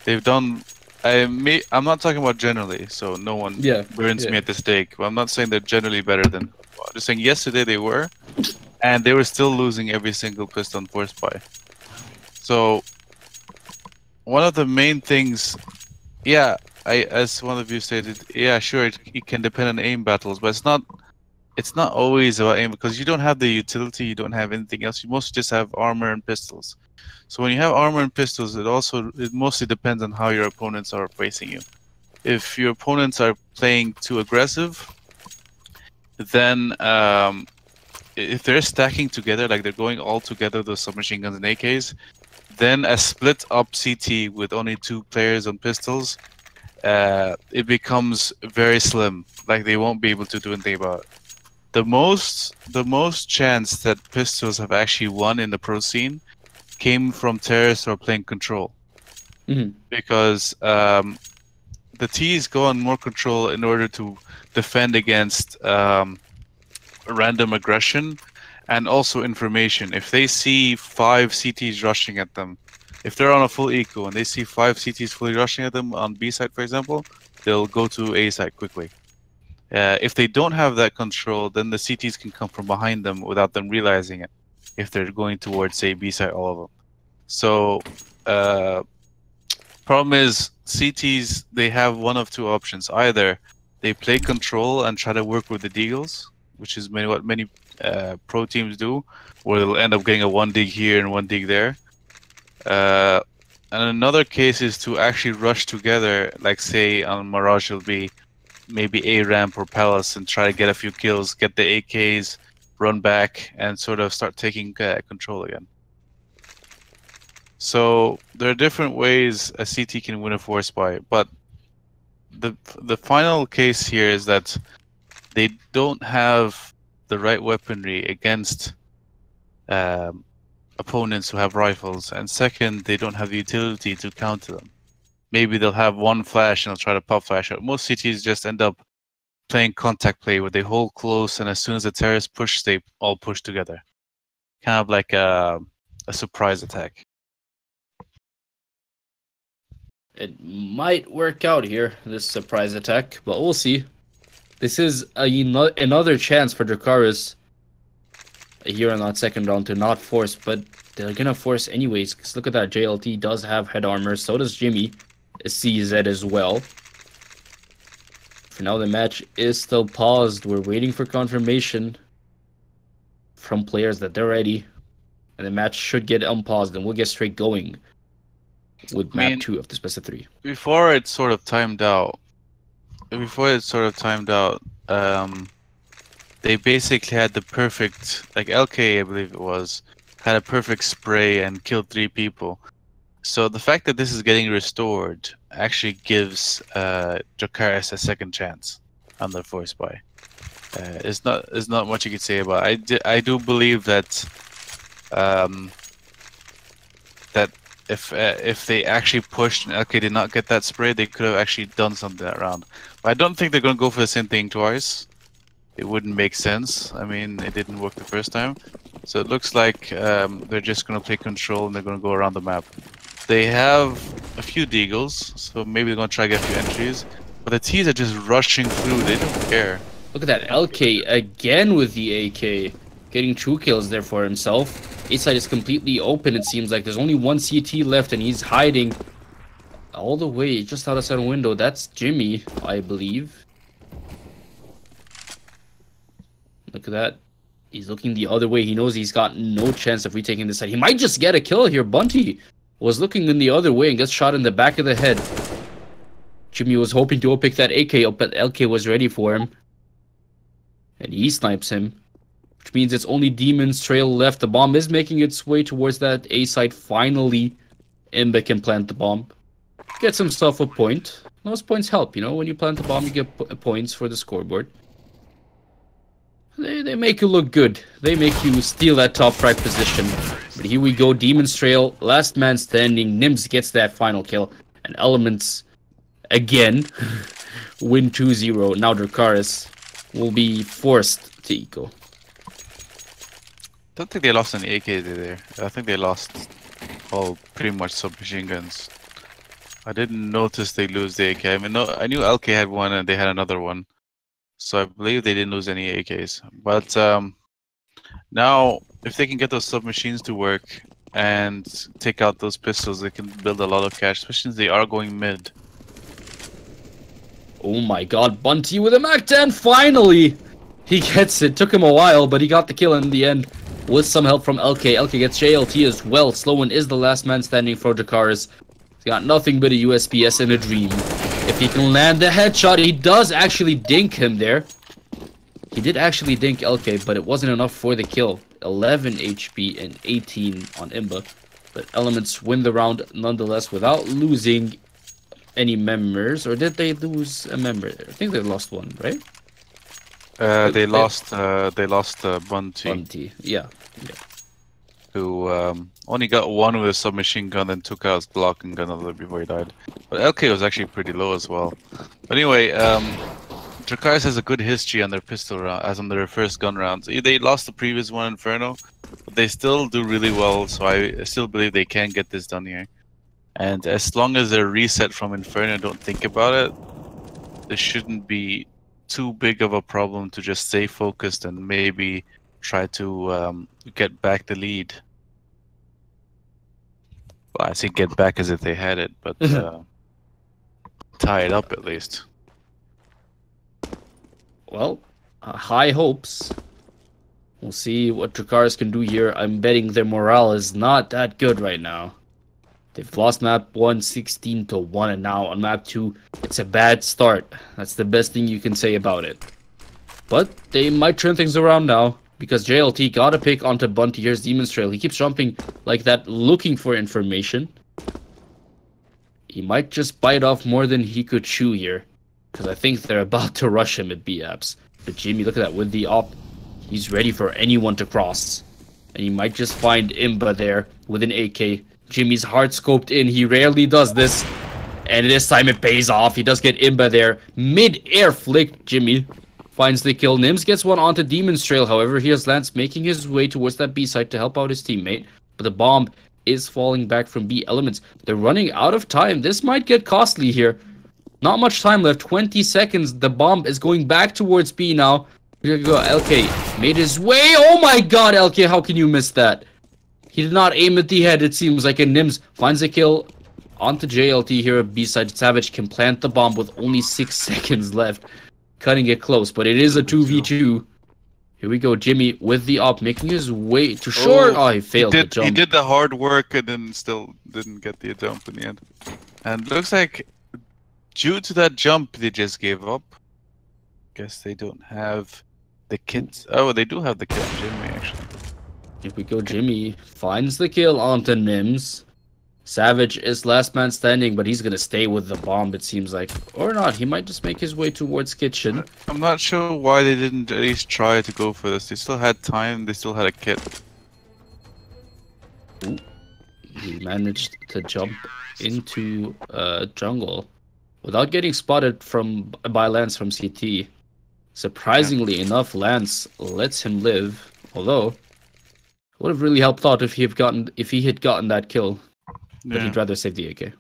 They've done. I'm not talking about generally, so no one burns me at the stake. But I'm not saying they're generally better than. I'm just saying yesterday they were, and they were still losing every single piston force buy. So one of the main things, as one of you stated, sure, it can depend on aim battles, but it's not always about aim because you don't have the utility, you don't have anything else. You mostly just have armor and pistols. So when you have armor and pistols, it mostly depends on how your opponents are facing you. If your opponents are playing too aggressive, then if they're stacking together, like they're going all together, those submachine guns and AKs, then a split up CT with only 2 players on pistols, it becomes very slim. Like they won't be able to do anything about it. The most chance that pistols have actually won in the pro scene came from terrorists who are playing control, because the T's go on more control in order to defend against random aggression and also information. If they see 5 CTs rushing at them, if they're on a full eco and they see 5 CTs fully rushing at them on B side, for example, they'll go to A side quickly. If they don't have that control, then the CTs can come from behind them without them realizing it, if they're going towards, say, B side, all of them. So, problem is, CTs, they have one of 2 options. Either they play control and try to work with the deagles, which is what many pro teams do, where they'll end up getting a 1 dig here and 1 dig there. And another case is to actually rush together, like say on Mirage it'll be maybe A ramp or Palace, and try to get a few kills, get the AKs, run back, and sort of start taking control again. So there are different ways a CT can win a force buy, but the final case here is that they don't have the right weaponry against opponents who have rifles, and second, they don't have the utility to counter them. Maybe they'll have 1 flash and they'll try to pop flash out. Most CTs just end up playing contact play where they hold close, and as soon as the terrorists push, they all push together. Kind of like a surprise attack. It might work out here, this surprise attack, but we'll see. This is another chance for Dracarys here in that second round to not force, but they're gonna force anyways. Because look at that, JLT does have head armor. So does Jimmy. CZ as well. For now, the match is still paused. We're waiting for confirmation from players that they're ready. And the match should get unpaused, and we'll get straight going with map 2 of this best of 3. Before it sort of timed out, they basically had the perfect, like LK, I believe it was, had a perfect spray and killed 3 people. So the fact that this is getting restored actually gives Dracarys a second chance on the force buy. It's not much you could say about it. I do believe that that if they actually pushed and LK did not get that spray, they could have actually done something that round. But I don't think they're going to go for the same thing twice. It wouldn't make sense. I mean, it didn't work the first time. So it looks like they're just going to play control and they're going to go around the map. They have a few deagles, so maybe they're going to try to get a few entries. But the T's are just rushing through. They don't care. Look at that. LK again with the AK. Getting 2 kills there for himself. A side is completely open, it seems like. There's only 1 CT left, and he's hiding all the way just outside a window. That's Jimmy, I believe. Look at that. He's looking the other way. He knows he's got no chance of retaking this side. He might just get a kill here. Bunty was looking in the other way and gets shot in the back of the head. Jimmy was hoping to pick that AK up, but LK was ready for him. And he snipes him. Which means it's only Demon's Trail left. The bomb is making its way towards that A site. Finally, Imba can plant the bomb. Gets himself a point. Those points help, you know. When you plant the bomb, you get points for the scoreboard. They make you look good. They make you steal that top right position. But here we go. Demon's Trail, last man standing. Nims gets that final kill. And Elements, again, win 2-0. Now Dracarys will be forced to eco. I don't think they lost any AKs there. I think they lost all pretty much submachine guns. I didn't notice they lose the AK. I mean, no, I knew LK had one and they had another one. So I believe they didn't lose any AKs. But now, if they can get those submachines to work and take out those pistols, they can build a lot of cash, especially since they are going mid. Oh my god, Bunty with a MAC-10, finally! He gets it. Took him a while, but he got the kill in the end with some help from LK. LK gets JLT as well. Sloan is the last man standing for Dracarys. He's got nothing but a USPS and a dream. If he can land the headshot, he does actually dink him there. He did actually dink LK, but it wasn't enough for the kill. 11 HP and 18 on Imba. But Elements win the round nonetheless without losing any members. Or did they lose a member? I think they lost one, right? They lost Bunty. Bunty, yeah. Who only got one with a submachine gun and took out his blocking gun a little before he died. But LK was actually pretty low as well. But anyway, Dracarys has a good history on their pistol round, as on their first gun rounds. They lost the previous one, Inferno, but they still do really well. So I still believe they can get this done here. And as long as they're reset from Inferno and don't think about it, there shouldn't be too big of a problem to just stay focused and maybe try to get back the lead. Well, I say get back as if they had it, but tie it up at least. Well, high hopes. We'll see what Dracarys can do here. I'm betting their morale is not that good right now. They've lost map 1 16-1, and now on map 2, it's a bad start. That's the best thing you can say about it. But they might turn things around now, because JLT got a pick onto Bunty. Here's Demon's Trail. He keeps jumping like that, looking for information. He might just bite off more than he could chew here, because I think they're about to rush him at B-Apps. But Jimmy, look at that, with the op, he's ready for anyone to cross. And he might just find Imba there with an AK. Jimmy's hard scoped in. He rarely does this. And this time it pays off. He does get Imba there. Mid-air flick. Jimmy finds the kill. Nims gets one onto Demon's Trail. However, here's Lance making his way towards that B site to help out his teammate. But the bomb is falling back from B. Elements, they're running out of time. This might get costly here. Not much time left. 20 seconds. The bomb is going back towards B now. Here we go. LK made his way. Oh my god, LK, how can you miss that? He did not aim at the head, it seems like, and Nims finds a kill onto JLT here at B-side. Savage can plant the bomb with only 6 seconds left, cutting it close, but it is a 2v2. Here we go, Jimmy with the op, making his way to short. Oh, he failed the jump. He did the hard work and then still didn't get the jump in the end. And looks like due to that jump, they just gave up. Guess they don't have the kit. Oh, they do have the kit on Jimmy, actually. Here we go, Jimmy finds the kill onto Nims. Savage is last man standing, but he's gonna stay with the bomb, it seems like. Or not, he might just make his way towards kitchen. I'm not sure why they didn't at least try to go for this. They still had time, they still had a kit. Ooh. He managed to jump into jungle without getting spotted by Lance from CT. Surprisingly enough, Lance lets him live, although would have really helped out if he had gotten that kill. But he'd rather save the AK.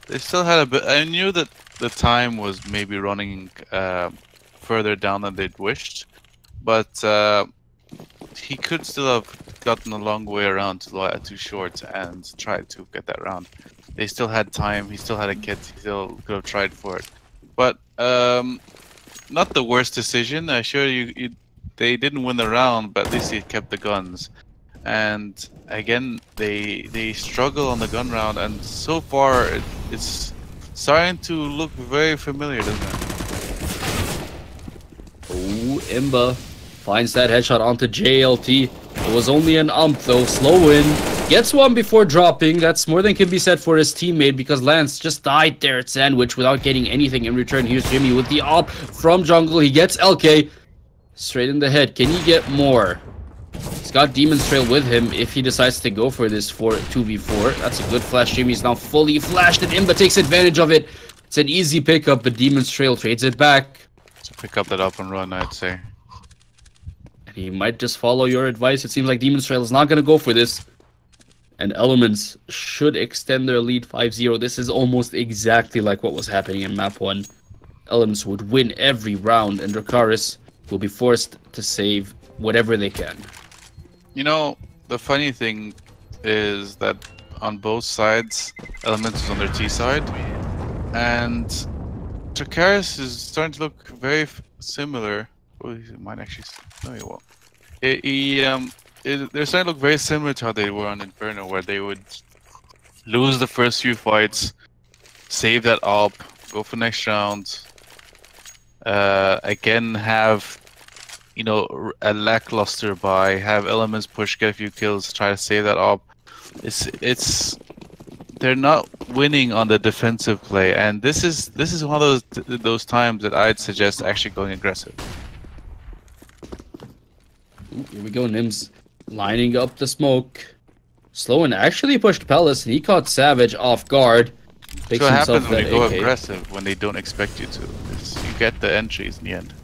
They still had a bit. I knew that the time was maybe running further down than they'd wished, but he could still have gotten a long way around to short and tried to get that round. They still had time. He still had a kit. He still could have tried for it, but not the worst decision. I assure you, they didn't win the round, but at least he kept the guns. And again, they struggle on the gun round, and so far it's starting to look very familiar, doesn't it? Oh, Imba finds that headshot onto JLT. It was only an though. Slow in. Gets one before dropping. That's more than can be said for his teammate, because Lance just died there at Sandwich without getting anything in return. Here's Jimmy with the op from jungle. He gets LK straight in the head. Can he get more? He's got Demon's Trail with him if he decides to go for this 2v4. That's a good flash. Jimmy's now fully flashed, and Imba takes advantage of it. It's an easy pickup, but Demon's Trail trades it back. So pick up that up and run, I'd say. And he might just follow your advice. It seems like Demon's Trail is not going to go for this. And Elements should extend their lead 5-0. This is almost exactly like what was happening in Map 1. Elements would win every round, and Dracarys will be forced to save whatever they can. You know, the funny thing is that on both sides, Elements is on their T side, and Dracarys is starting to look very similar. Oh, he might actually. No, he won't. They're starting to look very similar to how they were on Inferno, where they would lose the first few fights, save that up, go for next round, again have, you know, a lackluster buy, have Elements push, get a few kills, try to save that up. They're not winning on the defensive play, and this is one of those times that I'd suggest actually going aggressive. Ooh, here we go, Nims lining up the smoke. Sloan actually pushed Palace, and he caught Savage off guard. So what happens when you go aggressive when they don't expect you to? You get the entries in the end.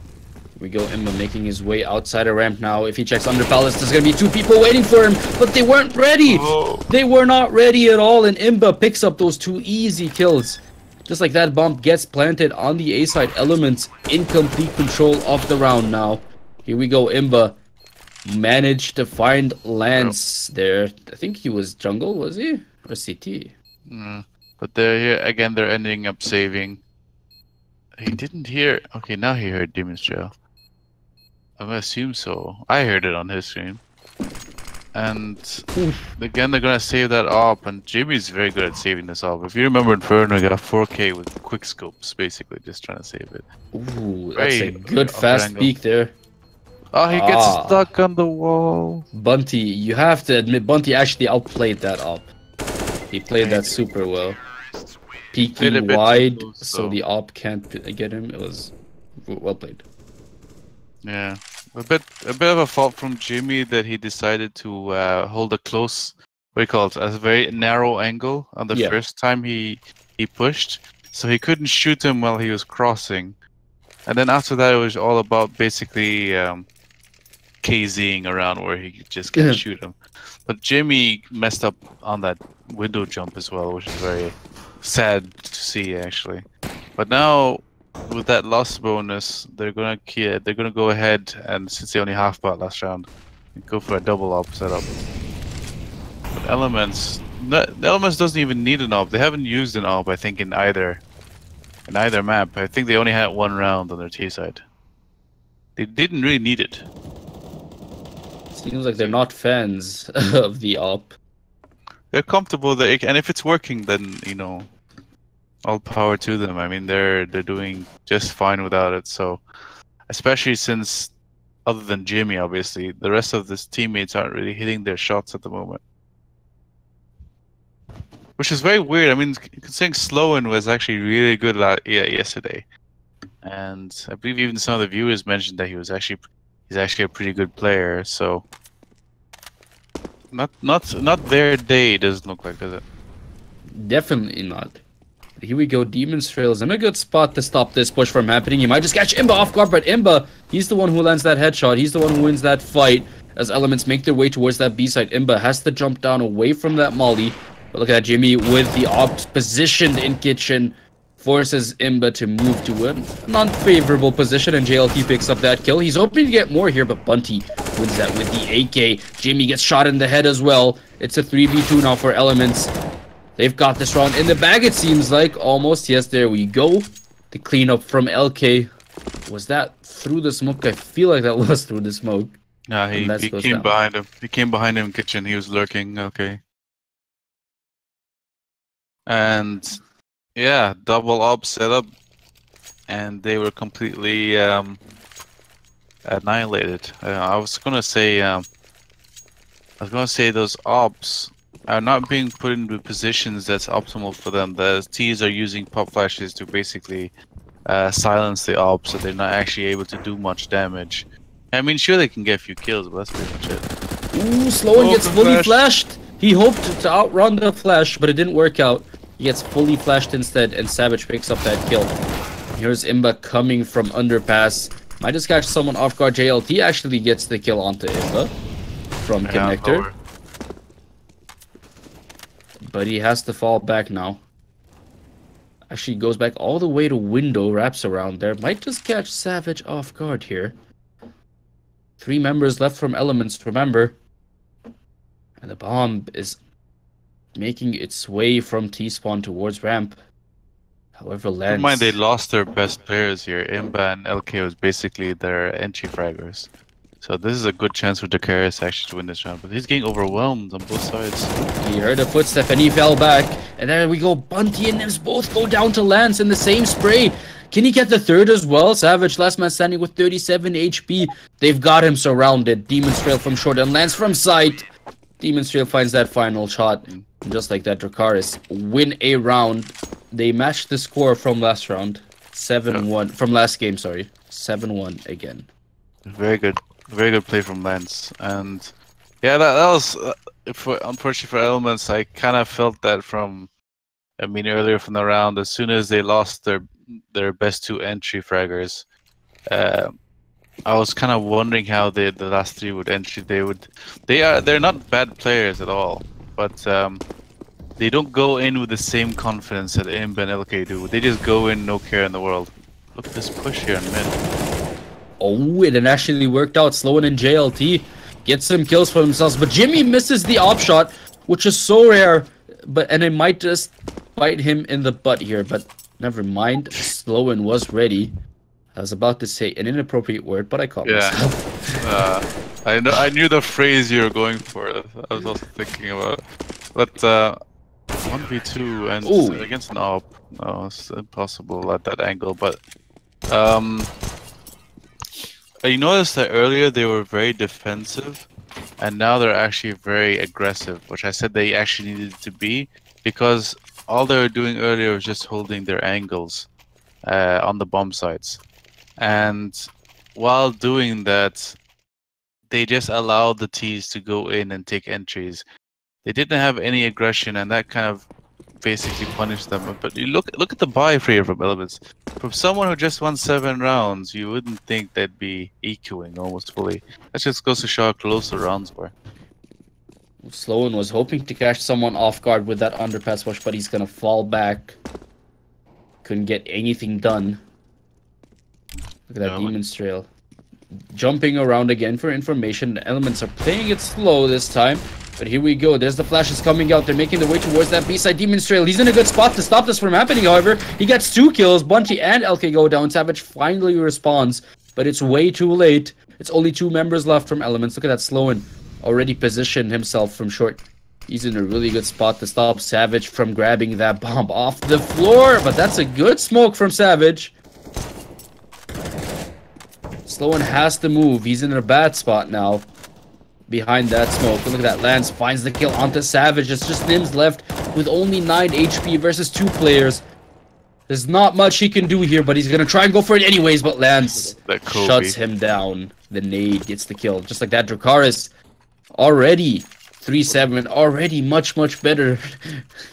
We go, Imba making his way outside a ramp now. If he checks under Palace, there's going to be 2 people waiting for him, but they weren't ready. Oh. They were not ready at all, and Imba picks up those 2 easy kills. Just like that, bomb gets planted on the A side. Elements in complete control of the round now. Here we go, Imba managed to find Lance there. I think he was jungle, was he? Or CT? But they're here again, they're ending up saving. He didn't hear. Okay, now he heard Demon's Trail. I'm gonna assume so. I heard it on his stream. And again, they're gonna save that op, and Jimmy's very good at saving this op. If you remember Inferno, got a 4K with quick scopes, basically, just trying to save it. Ooh, that's a good fast peek there. Oh, he gets stuck on the wall. Bunty, you have to admit, Bunty actually outplayed that op. He played that super well. Peeking wide, so the op can't get him. It was well played. Yeah, a bit of a fault from Jimmy that he decided to hold a close, what do you call it, a very narrow angle on the first time he pushed, so he couldn't shoot him while he was crossing. And then after that, it was all about basically KZing around where he just can't shoot him. But Jimmy messed up on that window jump as well, which is very sad to see, actually. But now with that loss bonus, they're gonna go ahead, and since they only half bought last round, go for a double op setup. But Elements, the Elements doesn't even need an op. They haven't used an op, I think, in either map. I think they only had one round on their T side. They didn't really need it. Seems like they're not fans of the op. They're comfortable, and if it's working, then all power to them. I mean, they're doing just fine without it. So, especially since, other than Jimmy, obviously, the rest of his teammates aren't really hitting their shots at the moment, which is very weird. I mean, considering Sloan was actually really good yesterday, and I believe even some of the viewers mentioned that he's actually a pretty good player. So, not their day. Doesn't look like, does it? Definitely not. Here we go. Demon's Trail is in a good spot to stop this push from happening. He might just catch Imba off guard, but Imba, he's the one who lands that headshot. He's the one who wins that fight. As Elements make their way towards that B side, Imba has to jump down away from that molly. But look at that, Jimmy with the opt positioned in kitchen. Forces Imba to move to an unfavorable position, and JLT picks up that kill. He's hoping to get more here, but Bunty wins that with the AK. Jimmy gets shot in the head as well. It's a 3v2 now for Elements. They've got this round in the bag, it seems like. Almost. Yes, there we go. The cleanup from LK. Was that through the smoke? I feel like that was through the smoke. Yeah, he came behind him. He came behind him in kitchen. He was lurking. Okay. And yeah, double op setup, and they were completely annihilated. I was gonna say those ops are not being put into positions that's optimal for them. The T's are using pop flashes to basically silence the ops, so they're not actually able to do much damage. I mean, sure, they can get a few kills, but that's pretty much it. Ooh, Sloan gets fully flashed. He hoped to outrun the flash, but it didn't work out. He gets fully flashed instead, and Savage picks up that kill. Here's Imba coming from underpass. Might just catch someone off guard. JLT actually gets the kill onto Imba from Connector. But he has to fall back now. Actually goes back all the way to window, wraps around there. Might just catch Savage off guard here. 3 members left from Elements, remember. And the bomb is making its way from T-spawn towards ramp. However, lands. Never mind, they lost their best players here. Imba and LK was basically their entry fraggers. So this is a good chance for Dracarys actually to win this round. But he's getting overwhelmed on both sides. He heard a footstep and he fell back. And there we go. Bunty and Nims both go down to Lance in the same spray. Can he get the third as well? Savage, last man standing with 37 HP. They've got him surrounded. Demon's Trail from short and Lance from sight. Demon's Trail finds that final shot. And just like that, Dracarys win a round. They matched the score from last round. 7-1. From last game, sorry. 7-1 again. Very good. Very good play from Lance. And yeah, that was, unfortunately for Elements, I kind of felt that from, I mean, earlier from the round, as soon as they lost their best 2 entry fraggers, I was kind of wondering how the last 3 would entry. They're not bad players at all, but they don't go in with the same confidence that Imba and LK do. They just go in, no care in the world. Look at this push here in mid. Oh, it actually worked out. Sloan and JLT get some kills for themselves, but Jimmy misses the op shot, which is so rare. And it might just bite him in the butt here, but never mind. Sloan was ready. I was about to say an inappropriate word, but I caught myself. I knew the phrase you were going for. I was also thinking about it. But 1v2 and against an op. No, it's impossible at that angle. But you noticed that earlier they were very defensive, and now they're actually very aggressive, which I said they actually needed to be, because all they were doing earlier was just holding their angles on the bomb sites. And while doing that, they just allowed the T's to go in and take entries. They didn't have any aggression, and that kind of basically punished them. But you look at the buy here from Elements. From someone who just won 7 rounds, you wouldn't think they'd be EQing almost fully. That just goes to show how close the rounds were. Sloan was hoping to catch someone off guard with that underpass push, but he's gonna fall back. Couldn't get anything done. Look at that Demon's Trail. Jumping around again for information. The elements are playing it slow this time. But here we go. There's the flashes coming out. They're making their way towards that B-side Demon's Trail. He's in a good spot to stop this from happening, however. He gets 2 kills. Bunty and LK go down. Savage finally responds. But it's way too late. It's only 2 members left from Elements. Look at that Sloan. Already positioned himself from short. He's in a really good spot to stop Savage from grabbing that bomb off the floor. But that's a good smoke from Savage. Sloan has to move. He's in a bad spot now. Behind that smoke. Look at that. Lance finds the kill onto Savage. It's just Nims left with only 9 HP versus 2 players. There's not much he can do here, but he's gonna try and go for it anyways. But Lance shuts him down. The nade gets the kill. Just like that, Dracarys already 3-7. Already much better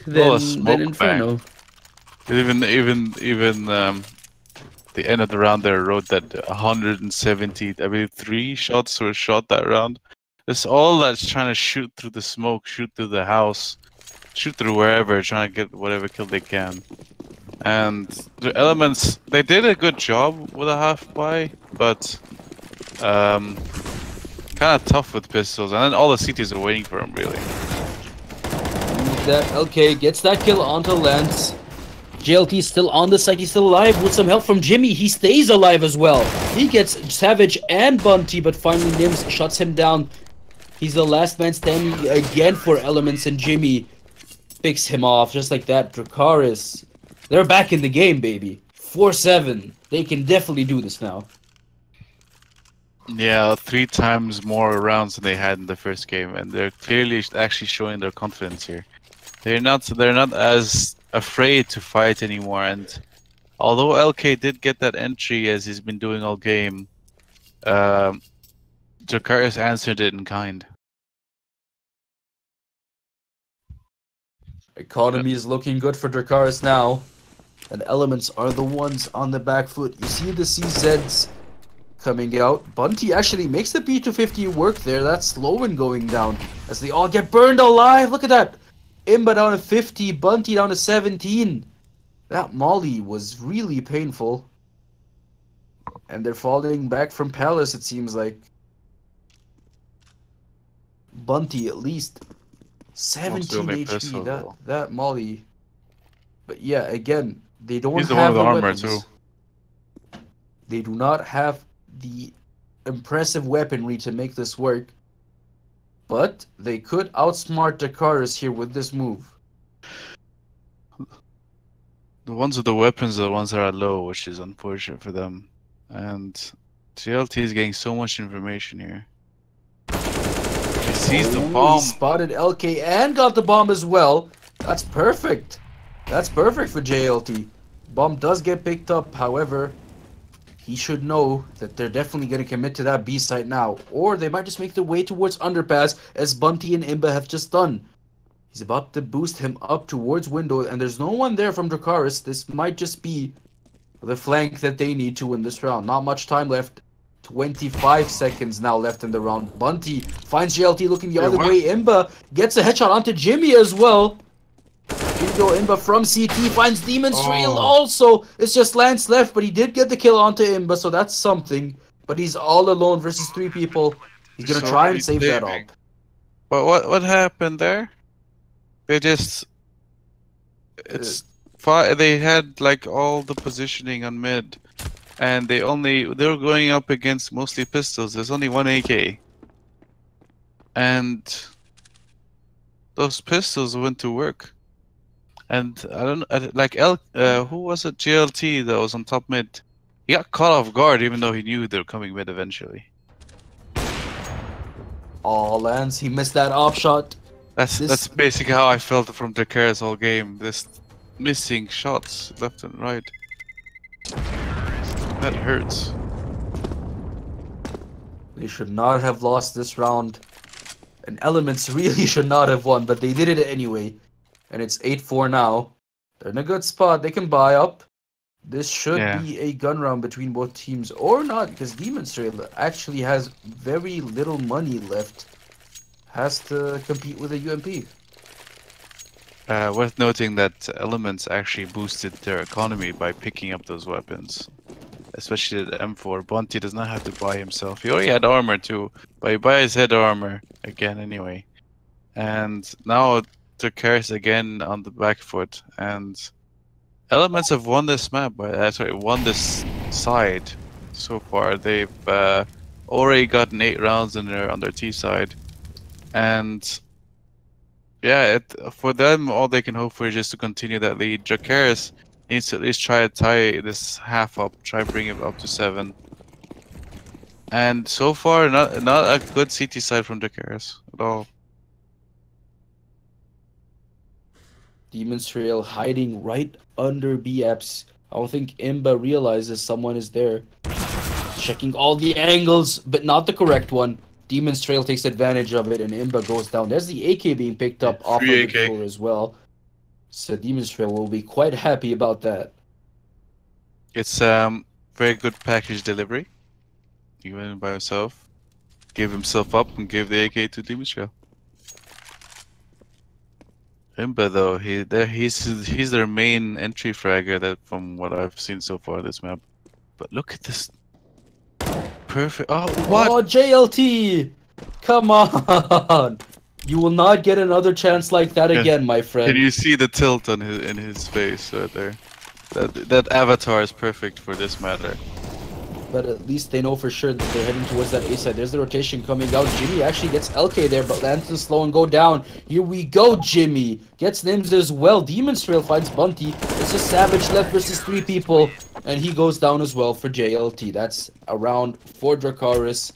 than Inferno. Even the end of the round there wrote that 170, I believe 3 shots were shot that round. It's all that's trying to shoot through the smoke, shoot through the house, shoot through wherever, trying to get whatever kill they can. And the elements, they did a good job with a half buy, but kind of tough with pistols. And then all the CTs are waiting for him, really. That LK gets that kill onto Lance. JLT still on the site, he's still alive with some help from Jimmy. He stays alive as well. He gets Savage and Bunty, but finally Nims shuts him down. He's the last man standing again for Elements, and Jimmy picks him off just like that. Dracarys, they're back in the game, baby. 4-7. They can definitely do this now. Yeah, 3 times more rounds than they had in the first game, and they're clearly actually showing their confidence here. They're not as afraid to fight anymore, and although LK did get that entry as he's been doing all game, Dracarys answered it in kind. Economy is looking good for Dracarys now, and Elements are the ones on the back foot. You see the CZs coming out. Bunty actually makes the P250 work there. That's Sloan going down as they all get burned alive. Look at that. Imba down to 50, Bunty down to 17. That molly was really painful. And they're falling back from Palace, it seems like. Bunty at least 17 HP. That molly. But yeah, again, they don't have the armor too. They do not have the impressive weaponry to make this work. But they could outsmart Dracarys here with this move. The ones with the weapons are the ones that are low, which is unfortunate for them. And JLT is getting so much information here. He sees the bomb. He spotted LK and got the bomb as well. That's perfect. That's perfect for JLT. Bomb does get picked up, however, he should know that they're definitely going to commit to that B site now. Or they might just make their way towards underpass, as Bunty and Imba have just done. He's about to boost him up towards window, and there's no one there from Dracarys. This might just be the flank that they need to win this round. Not much time left. 25 seconds now left in the round. Bunty finds JLT looking the other way. Imba gets a headshot onto Jimmy as well. Here we go, Imba from CT finds Demon's Trail also. It's just Lance left, but he did get the kill onto Imba, so that's something. But he's all alone versus 3 people. He's gonna try and save that up. But what happened there? They just... They had like all the positioning on mid. And they were going up against mostly pistols. There's only 1 AK. And those pistols went to work. And I don't who was it? JLT that was on top mid. He got caught off guard even though he knew they were coming mid eventually. Oh, Lance, he missed that off shot. That's basically how I felt from Dracarys all game. This missing shots left and right. That hurts. They should not have lost this round. And Elements really should not have won, but they did it anyway. And it's 8-4 now. They're in a good spot. They can buy up. This should be a gun round between both teams. Or not, because Demon's Trail actually has very little money left. Has to compete with a UMP. Worth noting that Elements actually boosted their economy by picking up those weapons. especially the M4. Bunty does not have to buy himself. He already had armor too, but he buys head armor again anyway. And now Dracarys again on the back foot, and Elements have won this map, won this side so far. They've already gotten 8 rounds on their T side, and yeah, for them all they can hope for is just to continue that lead. Dracarys needs to at least try to tie this half up, try and bring it up to 7. And so far, not a good CT side from Dracarys at all. Demon's Trail hiding right under BX. I don't think Imba realizes someone is there. Checking all the angles, but not the correct one. Demon's Trail takes advantage of it, and Imba goes down. There's the AK being picked up off of the floor as well. So Demon's Trail will be quite happy about that. It's very good package delivery. He went in by himself, gave himself up, and gave the AK to Demon's Trail. Imba though, he's their main entry fragger, that from what I've seen so far this map. But look at this perfect. Oh, what? Oh, JLT! Come on! You will not get another chance like that again, my friend. Can you see the tilt on his face right there? That avatar is perfect for this matter. But at least they know for sure that they're heading towards that A side. There's the rotation coming out. Jimmy actually gets LK there, but lands in slow and go down. Here we go, Jimmy. Gets Nims as well. Demon's Trail finds Bunty. It's a Savage left versus 3 people. And he goes down as well for JLT. That's a round for Dracarys.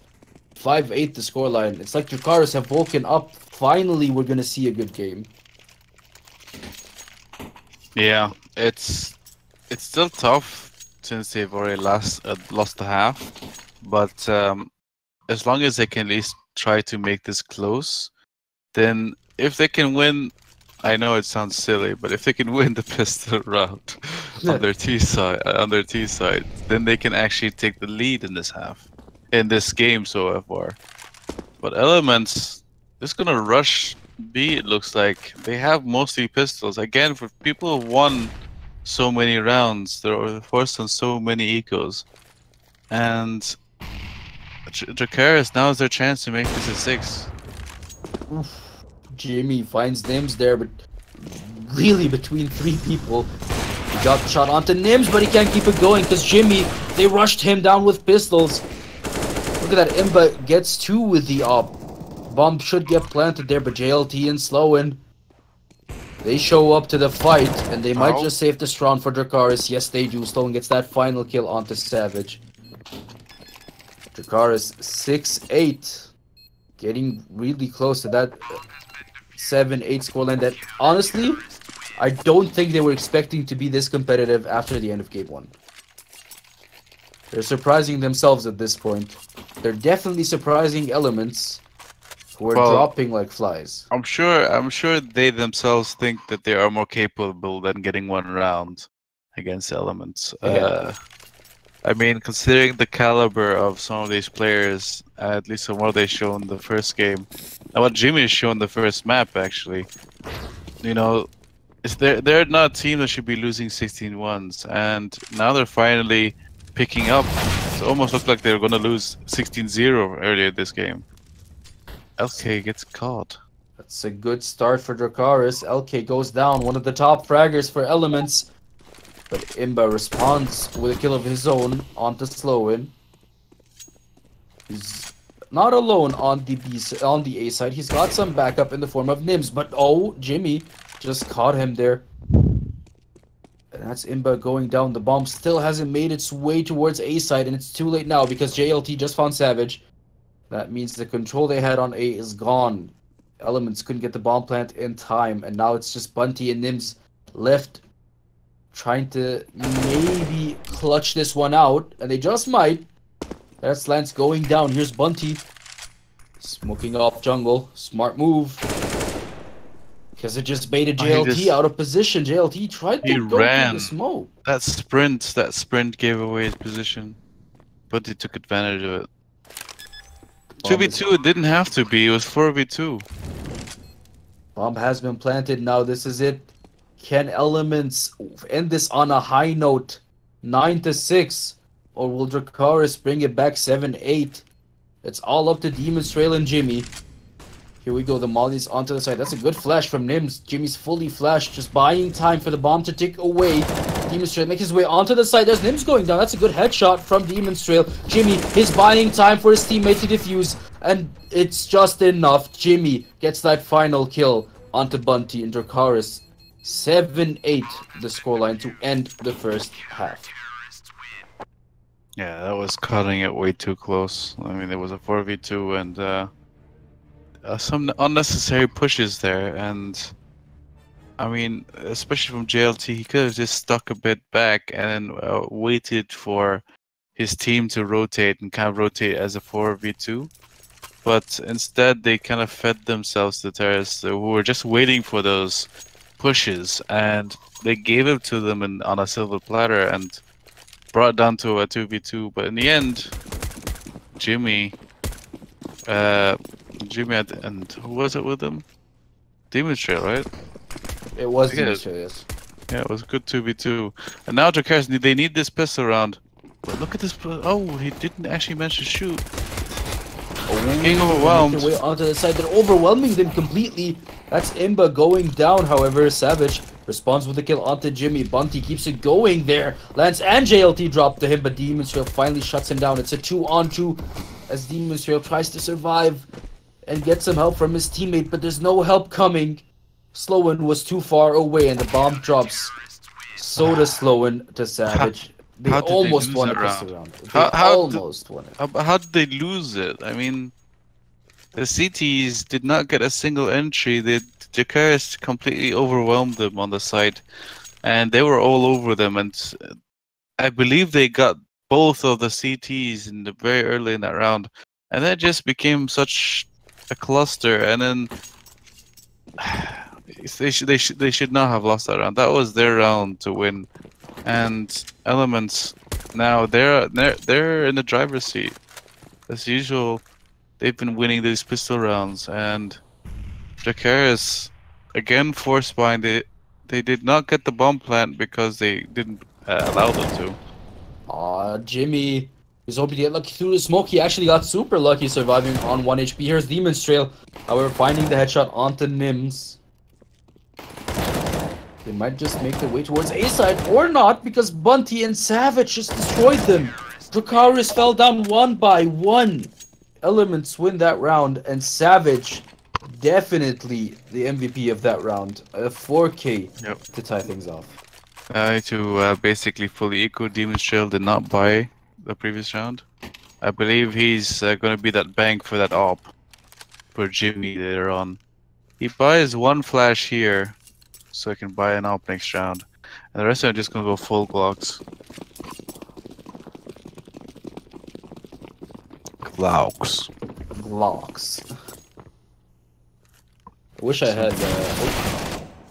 5-8 the scoreline. It's like Dracarys have woken up. Finally, we're going to see a good game. Yeah, it's still tough, since they've already lost the half, but as long as they can at least try to make this close, then if they can win, I know it sounds silly, but if they can win the pistol round on their T side, then they can actually take the lead in this half, in this game so far. But Elements is gonna rush B. It looks like they have mostly pistols again. For people who won so many rounds, they're forced on so many ecos, and Dracarys, now is their chance to make this a 6. Oof. Jimmy finds Nims there, but really between 3 people. He got the shot onto Nims, but he can't keep it going because Jimmy, they rushed him down with pistols. Look at that, Imba gets 2 with the op. Bomb should get planted there, but JLT and Slowen, they show up to the fight, and they might just save this round for Dracarys. Yes, they do. Slowen gets that final kill onto Savage. Dracarys 6-8. Getting really close to that 7-8 scoreline that, honestly, I don't think they were expecting to be this competitive after the end of Game 1. They're surprising themselves at this point. They're definitely surprising Elements, who are dropping like flies. I'm sure they themselves think that they are more capable than getting 1 round against Elements. Yeah. I mean, considering the caliber of some of these players, at least from what they shown in the first game, and what Jimmy has shown the first map, actually, you know, they're not a team that should be losing 16-1s, and now they're finally picking up. It almost looked like they were going to lose 16-0 earlier this game. LK gets caught. That's a good start for Dracarys. LK goes down, one of the top fraggers for Elements. But Imba responds with a kill of his own onto Slowen. He's not alone on the A side. He's got some backup in the form of Nims. But oh, Jimmy just caught him there. And that's Imba going down. The bomb still hasn't made its way towards A side, and it's too late now because JLT just found Savage. That means the control they had on A is gone. Elements couldn't get the bomb plant in time, and now it's just Bunty and Nims left trying to maybe clutch this one out, and they just might. That's Lance going down. Here's Bunty smoking off jungle. Smart move. Because it just baited JLT out of position. JLT tried to go through the smoke. That sprint gave away his position. Bunty took advantage of it. 2v2, it didn't have to be. It was 4v2. Bomb has been planted. Now this is it. Can Elements end this on a high note? 9-6. or will Dracarys bring it back 7-8? It's all up to Demon's Trail and Jimmy. Here we go, the Molly's onto the side. That's a good flash from Nims. Jimmy's fully flashed, just buying time for the bomb to tick away. Demon's Trail makes his way onto the side. There's Nims going down. That's a good headshot from Demon's Trail. Jimmy is buying time for his teammate to defuse, and it's just enough. Jimmy gets that final kill onto Bunty and Dracarys. 7-8 the scoreline to end the first half. Yeah, that was cutting it way too close. I mean, there was a 4v2 and some unnecessary pushes there, and I mean, especially from JLT, he could have just stuck a bit back and waited for his team to rotate and kind of rotate as a 4v2. But instead, they kind of fed themselves to terrorists who were just waiting for those pushes, and they gave it to them on a silver platter and brought it down to a 2v2. But in the end, Jimmy and who was it with him? Demon's Trail, right? It was Demon's Trail, yes. Yeah, it was a good 2v2. And now Dracarys, they need this pistol round. But look at this. Oh, he didn't actually manage to shoot. Getting overwhelmed. Way onto the side. They're overwhelming them completely. That's Imba going down, however. Savage responds with a kill onto Jimmy. Bunty keeps it going there. Lance and JLT drop to him, but Demon's Trail finally shuts him down. It's a 2-on-2 as Demon's Trail tries to survive and get some help from his teammate, but there's no help coming. Sloan was too far away, and the bomb drops. So does Sloan to Savage. They almost won it this round. How did they lose it? I mean, the CTs did not get a single entry. The Dracarys completely overwhelmed them on the side, and they were all over them. And I believe they got both of the CTs in the very early in that round, and that just became such a cluster. And then they should not have lost that round. That was their round to win. And Elements now they're in the driver's seat as usual. They've been winning these pistol rounds, and Dracarys again force bind it. They did not get the bomb plant because they didn't allow them to. Jimmy is hoping to get lucky through the smoke. He actually got super lucky surviving on 1 HP. Here's Demon's Trail, however, finding the headshot onto Nims. They might just make their way towards A side, or not, because Bunty and Savage just destroyed them. Dracarys fell down 1 by 1. Elements win that round, and Savage definitely the MVP of that round. A 4K to tie things off. To basically fully equal, Demon's Trail did not buy the previous round. I believe he's going to be that bank for that AWP for Jimmy later on. He buys 1 flash here, so I can buy an AWP next round. And the rest of them are just going to go full Glocks. Glocks. I wish I had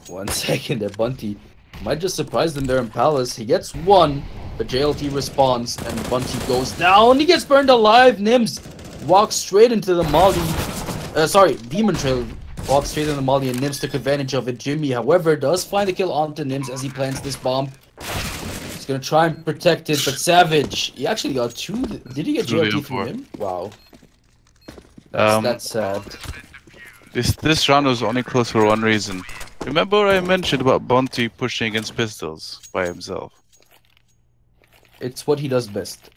1 second there. Bunty might just surprise them there in Palace. He gets 1, but JLT responds, and Bunty goes down. He gets burned alive. Nims walks straight into the Molly. Demon Trail walks straight into the Molly, and Nims took advantage of it. Jimmy, however, does find the kill onto Nims as he plants this bomb. He's gonna try and protect it, but Savage, he actually got 2. Did he get JLT from him? Wow. That's sad. This round was only close for one reason. Remember what I mentioned about Bunty pushing against pistols by himself? It's what he does best.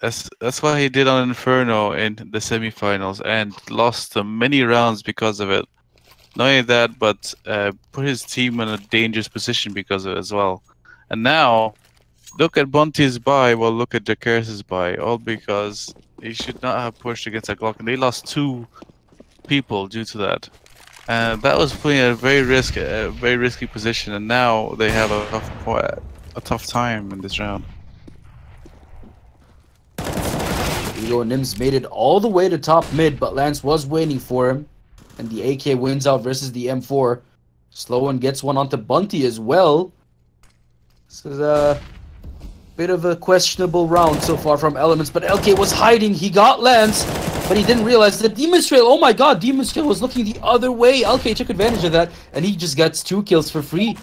That's what he did on Inferno in the semifinals, and lost many rounds because of it. Not only that, but put his team in a dangerous position because of it as well. And now, look at Bunty's buy, well, look at Dracarys' buy, all because he should not have pushed against that Glock, and they lost 2 people due to that. And that was putting a very risky position, and now they have a tough time in this round. Nims made it all the way to top mid, but Lance was waiting for him, and the AK wins out versus the M4. Sloan gets 1 onto Bunty as well. This is a bit of a questionable round so far from Elements, but LK was hiding. He got Lance, but he didn't realize that Demon's Trail, oh my god, Demon's Trail was looking the other way. LK took advantage of that, and he just gets 2 kills for free.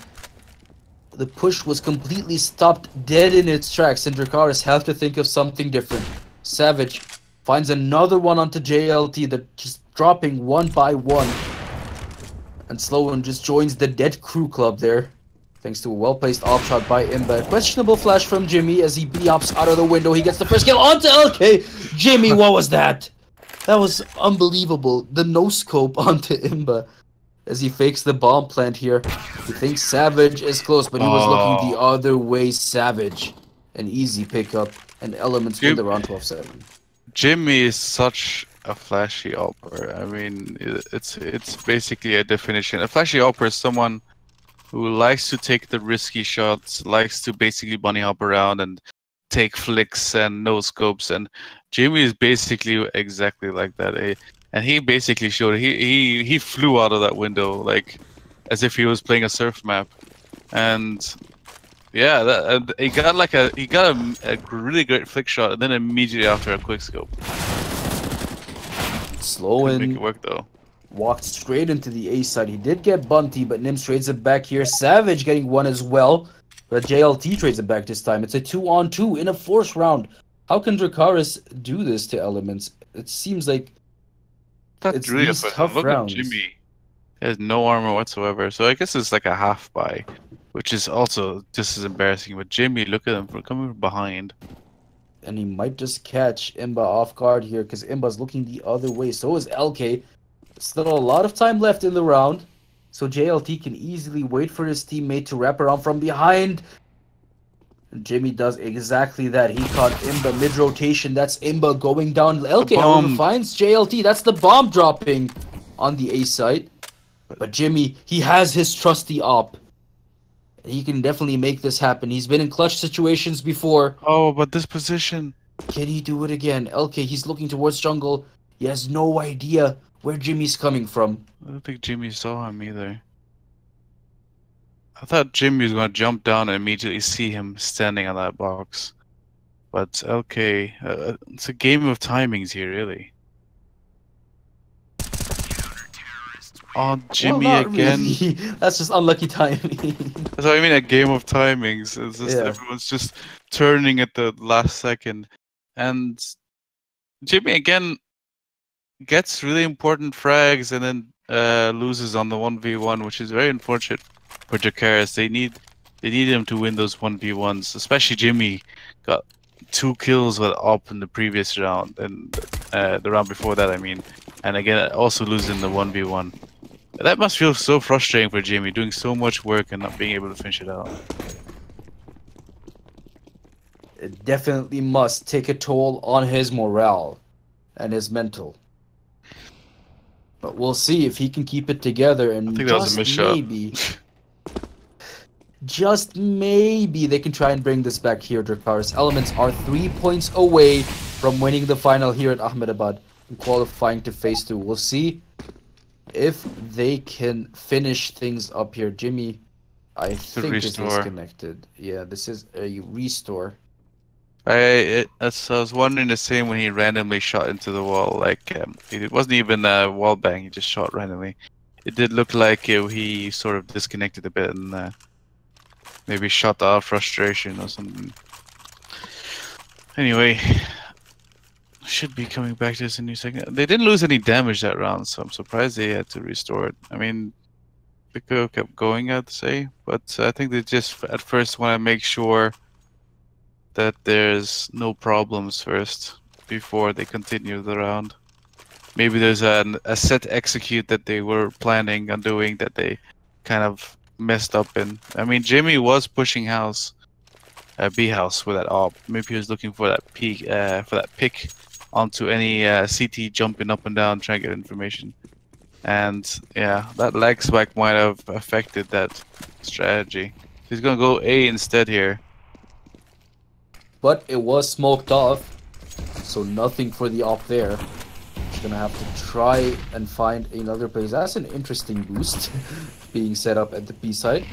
The push was completely stopped dead in its tracks, and Dracarys have to think of something different. Savage finds another one onto JLT, that just dropping one by one. And Sloan just joins the dead crew club there, thanks to a well-placed off shot by Imba. Questionable flash from Jimmy as he B-ops out of the window. He gets the first kill onto LK. Jimmy, what was that? That was unbelievable. The no-scope onto Imba as he fakes the bomb plant here. He thinks Savage is close, but he was looking the other way. Savage. An easy pickup, and Elements win the round 12-7. Jimmy is such a flashy opera. I mean, it's basically a definition. A flashy opera is someone who likes to take the risky shots, likes to basically bunny hop around and take flicks and no scopes. And Jimmy is basically exactly like that. And he basically showed he flew out of that window like as if he was playing a surf map. And yeah, he got a really great flick shot, and then immediately after a quick scope. Sloan make it work though. Walked straight into the A side. He did get Bunty, but Nims trades it back here. Savage getting one as well, but JLT trades it back this time. It's a 2-on-2 in a force round. How can Dracarys do this to Elements? It seems like that's really these tough Look rounds. At Jimmy. He has no armor whatsoever, so I guess it's like a half buy, which is also just as embarrassing. But Jimmy, look at him for coming from behind. And he might just catch Imba off guard here, because Imba's looking the other way. So is LK. Still a lot of time left in the round, so JLT can easily wait for his teammate to wrap around from behind. And Jimmy does exactly that. He caught Imba mid-rotation. That's Imba going down. LK however finds JLT. That's the bomb dropping on the A site. But Jimmy, he has his trusty op. He can definitely make this happen. He's been in clutch situations before. Oh, but this position. Can he do it again? LK, he's looking towards jungle. He has no idea where Jimmy's coming from. I don't think Jimmy saw him either. I thought Jimmy was going to jump down and immediately see him standing on that box. But okay, it's a game of timings here, really. Oh, Jimmy again. Really. That's just unlucky timing. That's what I mean, a game of timings. It's just everyone's just turning at the last second. And Jimmy again gets really important frags and then loses on the 1v1, which is very unfortunate for Dracarys. They need him to win those 1v1s. Especially Jimmy got 2 kills with op in the previous round, and the round before that, I mean. And again, also losing the 1v1. That must feel so frustrating for Jimmy, doing so much work and not being able to finish it out. It definitely must take a toll on his morale and his mental. But we'll see if he can keep it together, and I think that was a missed maybe, just maybe they can try and bring this back here. Dracarys Elements are 3 points away from winning the final here at Ahmedabad and qualifying to phase 2. We'll see if they can finish things up here. Jimmy, I think, is disconnected. Yeah, this is a restore. I was wondering the same when he randomly shot into the wall. Like it wasn't even a wall bang; he just shot randomly. It did look like he sort of disconnected a bit and maybe shot out of frustration or something. Anyway, should be coming back to this in a second. They didn't lose any damage that round, so I'm surprised they had to restore it. I mean, they could have kept going, I'd say, but I think they just at first want to make sure that there's no problems first before they continue the round. Maybe there's a set execute that they were planning on doing that they kind of messed up in. I mean, Jimmy was pushing house, B house with that op. Maybe he was looking for that peak, for that pick onto any CT jumping up and down trying to get information. And yeah, that lag spike might have affected that strategy. He's gonna go A instead here. But it was smoked off, so nothing for the op there. He's gonna have to try and find another place. That's an interesting boost being set up at the B side.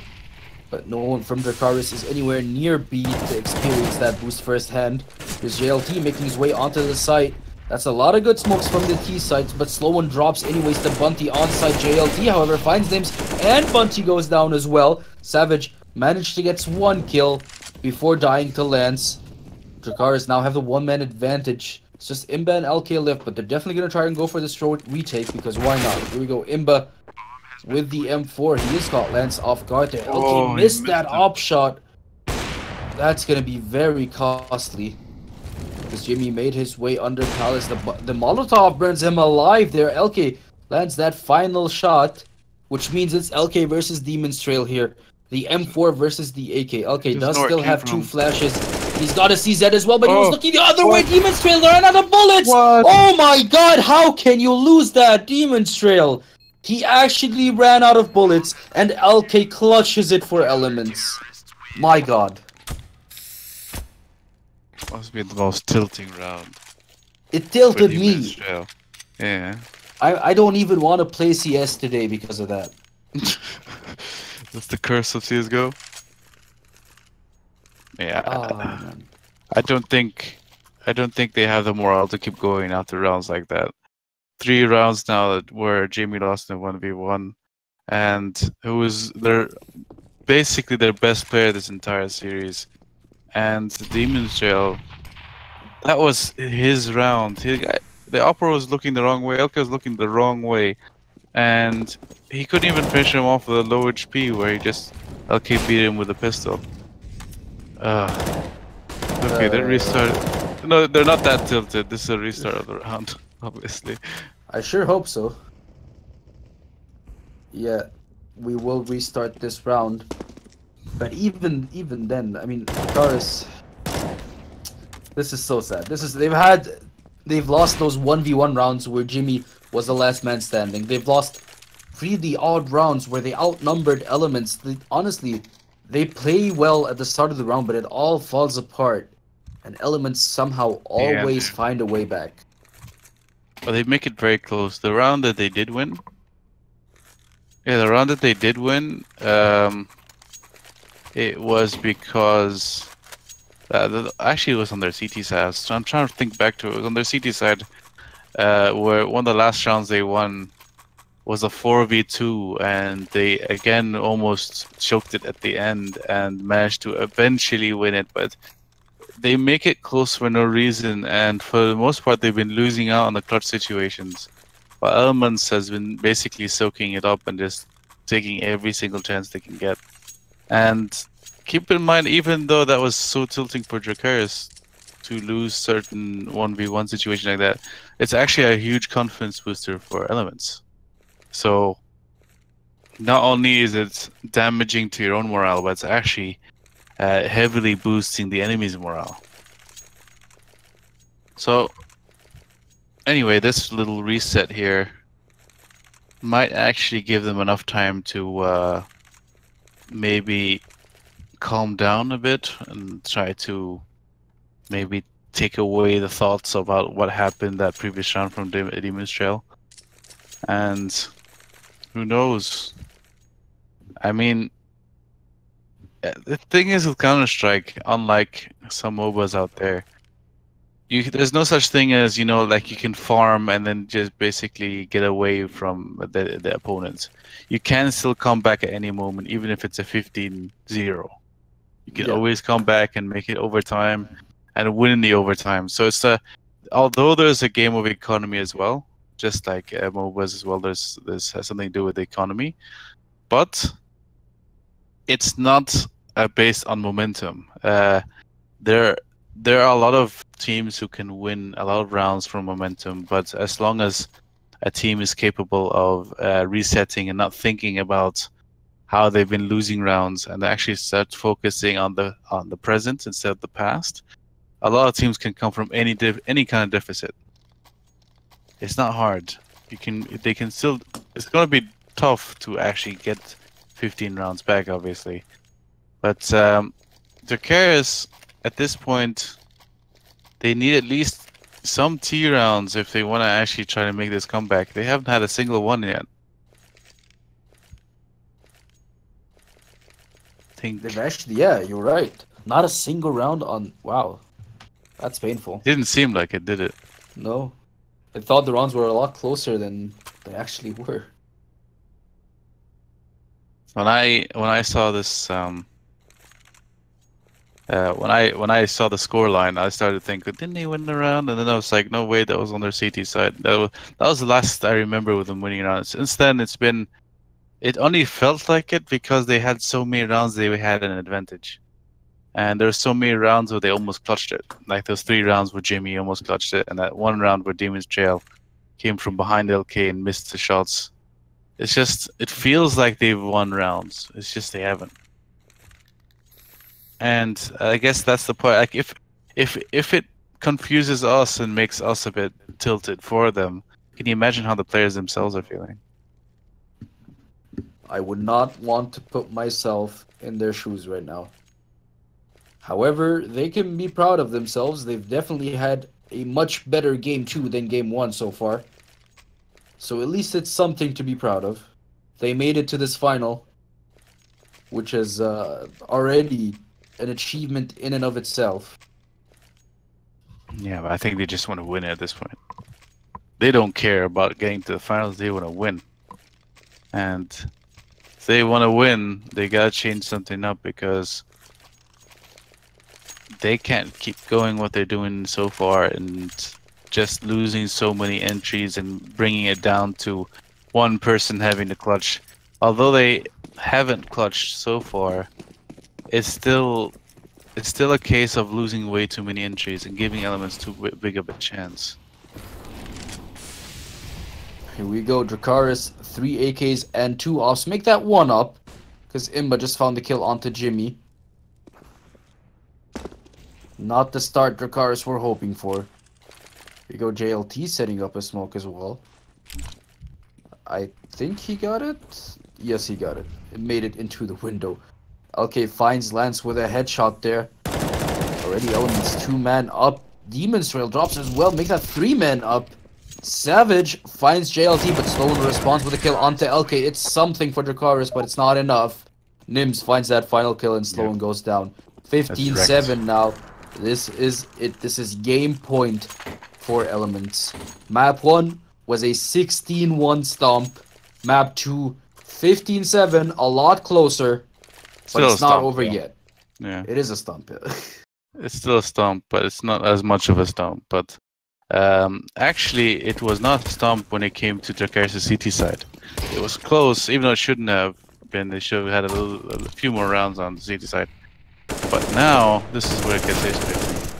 But no one from Dracarys is anywhere near B to experience that boost firsthand. There's JLT making his way onto the site. That's a lot of good smokes from the T sites, but slow one drops anyways to Bunty on site. JLT, however, finds Nims, and Bunty goes down as well. Savage managed to get one kill before dying to Lance. Dracarys now have the one-man advantage. It's just Imba and LK left, but they're definitely going to try and go for this retake, because why not? Here we go, Imba with the M4. He just got Lance off guard there. LK missed that op shot. That's going to be very costly, because Jimmy made his way under Palace. The Molotov burns him alive there. LK lands that final shot, which means it's LK versus Demon's Trail here. The M4 versus the AK. LK does still have 2 flashes. He's got a CZ as well, but he was looking the other way. Demon's Trail ran out of bullets. Oh my god, how can you lose that? Demon's Trail. He actually ran out of bullets, and LK clutches it for elements. My god. Must be the most tilting round. It tilted me. Yeah. I don't even want to play CS today because of that. That's the curse of CSGO. Yeah. Oh, I don't think they have the morale to keep going after rounds like that. 3 rounds now where Jamie lost in 1v1, and who was basically their best player this entire series. And Demon's Trail, that was his round. The Opera was looking the wrong way, LK was looking the wrong way, and he couldn't even finish him off with a low HP where he just LK beat him with a pistol. Okay, they restarted. No, they're not that tilted. This is a restart of the round, obviously. I sure hope so. Yeah, we will restart this round. But even then, I mean, Dracarys, this is so sad. They've lost those 1v1 rounds where Jimmy was the last man standing. They've lost really odd rounds where they outnumbered elements. Honestly, they play well at the start of the round, but it all falls apart, and elements somehow always find a way back. Well, they make it very close. The round that they did win, it was because actually it was on their CT side. So I'm trying to think back to it. It was on their CT side, where one of the last rounds they won was a 4v2, and they again almost choked it at the end and managed to eventually win it. But they make it close for no reason, and for the most part they've been losing out on the clutch situations, while Elements has been basically soaking it up and just taking every single chance they can get. And keep in mind, even though that was so tilting for Dracarys to lose certain 1v1 situations like that, it's actually a huge confidence booster for Elements. So not only is it damaging to your own morale, but it's actually heavily boosting the enemy's morale. So anyway, this little reset here might actually give them enough time to maybe calm down a bit and try to maybe take away the thoughts about what happened that previous round from Demon's Trail. And who knows? I mean, the thing is with Counter-Strike, unlike some MOBAs out there, there's no such thing as, you know, like you can farm and then just basically get away from the opponents. You can still come back at any moment, even if it's a 15-0. You can always come back and make it overtime and win in the overtime. So it's although there's a game of economy as well, just like MOBAs as well, there's something to do with the economy, but it's not based on momentum. There are a lot of teams who can win a lot of rounds from momentum, but as long as a team is capable of resetting and not thinking about how they've been losing rounds and actually start focusing on the present instead of the past, a lot of teams can come from any kind of deficit. It's not hard. They can still. It's gonna be tough to actually get 15 rounds back, obviously. But Dracarys, at this point, they need at least some T rounds if they want to actually try to make this comeback. They haven't had a single one yet. They've actually, yeah, you're right. Not a single round on. Wow, that's painful. Didn't seem like it, did it? No, I thought the rounds were a lot closer than they actually were. When I saw this when I saw the score line, I started thinking, didn't they win the round? And then I was like, no way, that was on their CT side. That was the last I remember with them winning rounds. Since then, it only felt like it because they had so many rounds they had an advantage. And there's so many rounds where they almost clutched it. Like those 3 rounds where Jimmy almost clutched it, and that 1 round where Demon's Jail came from behind LK and missed the shots. It's just, it feels like they've won rounds. It's just they haven't. And I guess that's the point. Like if it confuses us and makes us a bit tilted for them, can you imagine how the players themselves are feeling? I would not want to put myself in their shoes right now. However, they can be proud of themselves. They've definitely had a much better game 2 than game 1 so far. So at least it's something to be proud of. They made it to this final, which is already an achievement in and of itself. Yeah, but I think they just want to win at this point. They don't care about getting to the finals. They want to win. And if they want to win, they got to change something up because they can't keep going what they're doing so far and just losing so many entries and bringing it down to one person having to clutch. Although they haven't clutched so far, it's still a case of losing way too many entries and giving Elements too big of a chance. Here we go, Dracarys, 3 AKs and 2 offs. Make that 1 up, because Imba just found the kill onto Jimmy. Not the start Dracarys were hoping for. Here we go, JLT setting up a smoke as well. I think he got it? Yes, he got it. It made it into the window. LK finds Lance with a headshot there. Already Elements 2-man up. Demon's Trail drops as well. Make that 3-man up. Savage finds JLT, but Sloan responds with a kill onto LK. It's something for Dracarys, but it's not enough. Nims finds that final kill and Sloan goes down. 15-7 now. This is it. This is game point for Elements. Map 1 was a 16-1 stomp. Map 2, 15-7, a lot closer. But it's not over yet. Yeah. It is a stomp. It's still a stomp, but it's not as much of a stomp. But actually, it was not a stomp when it came to Dracarys' CT side. It was close, even though it shouldn't have been. They should have had a few more rounds on the CT side. But now, this is where it gets interesting.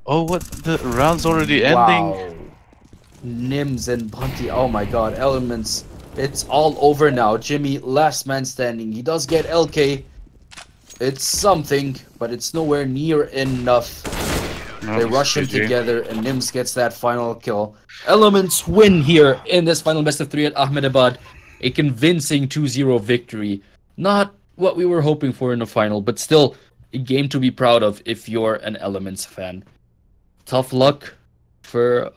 Oh, what? The round's already ending? Wow. Nims and Bunty. Oh my god. Elements. It's all over now. Jimmy, last man standing. He does get LK. It's something, but it's nowhere near enough. They rush him together, and Nims gets that final kill. Elements win here in this final best of 3 at Ahmedabad. A convincing 2-0 victory. Not what we were hoping for in the final, but still a game to be proud of if you're an Elements fan. Tough luck for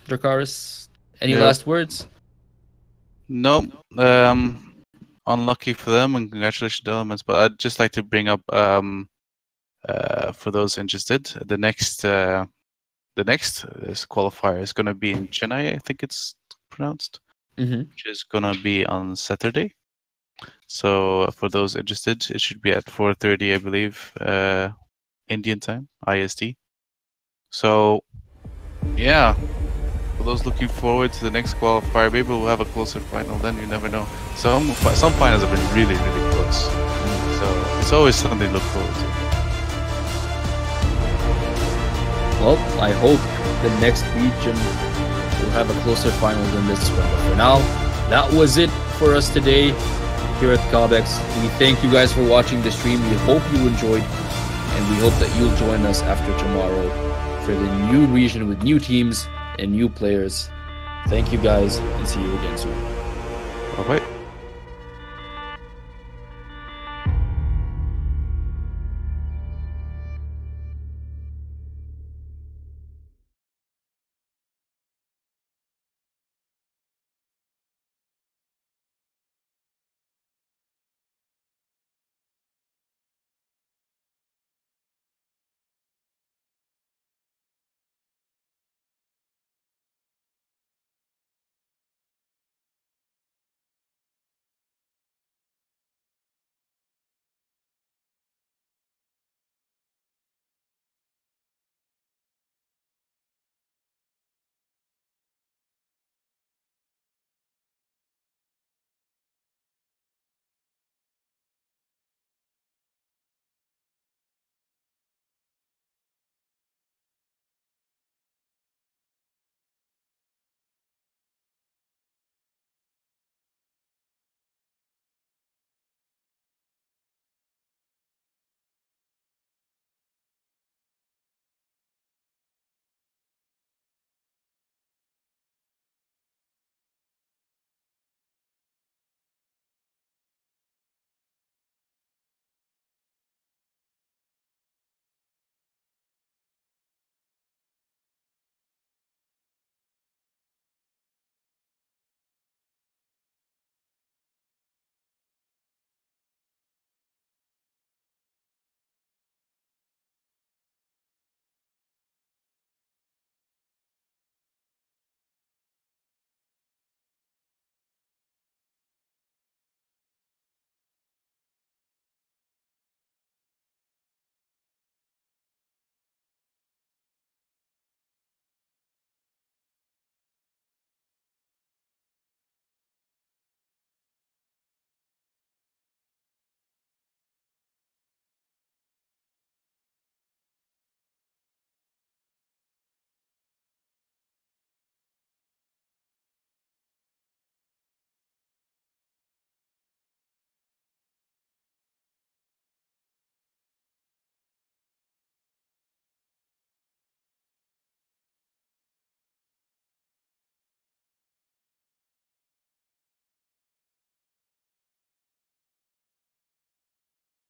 Dracarys. Any last words? No. Unlucky for them, and congratulations to Elements. But I'd just like to bring up, for those interested, the next qualifier is going to be in Chennai, I think it's pronounced, which is going to be on Saturday. So for those interested, it should be at 4:30, I believe, Indian time, IST. So, yeah. For those looking forward to the next qualifier, maybe we'll have a closer final then, you never know. Some finals have been really, really close. So it's always something to look forward to. Well, I hope the next region will have a closer final than this one. But for now, that was it for us today here at Cobx. We thank you guys for watching the stream. We hope you enjoyed, and we hope that you'll join us after tomorrow for the new region with new teams and new players. Thank you guys, and see you again soon. Bye-bye.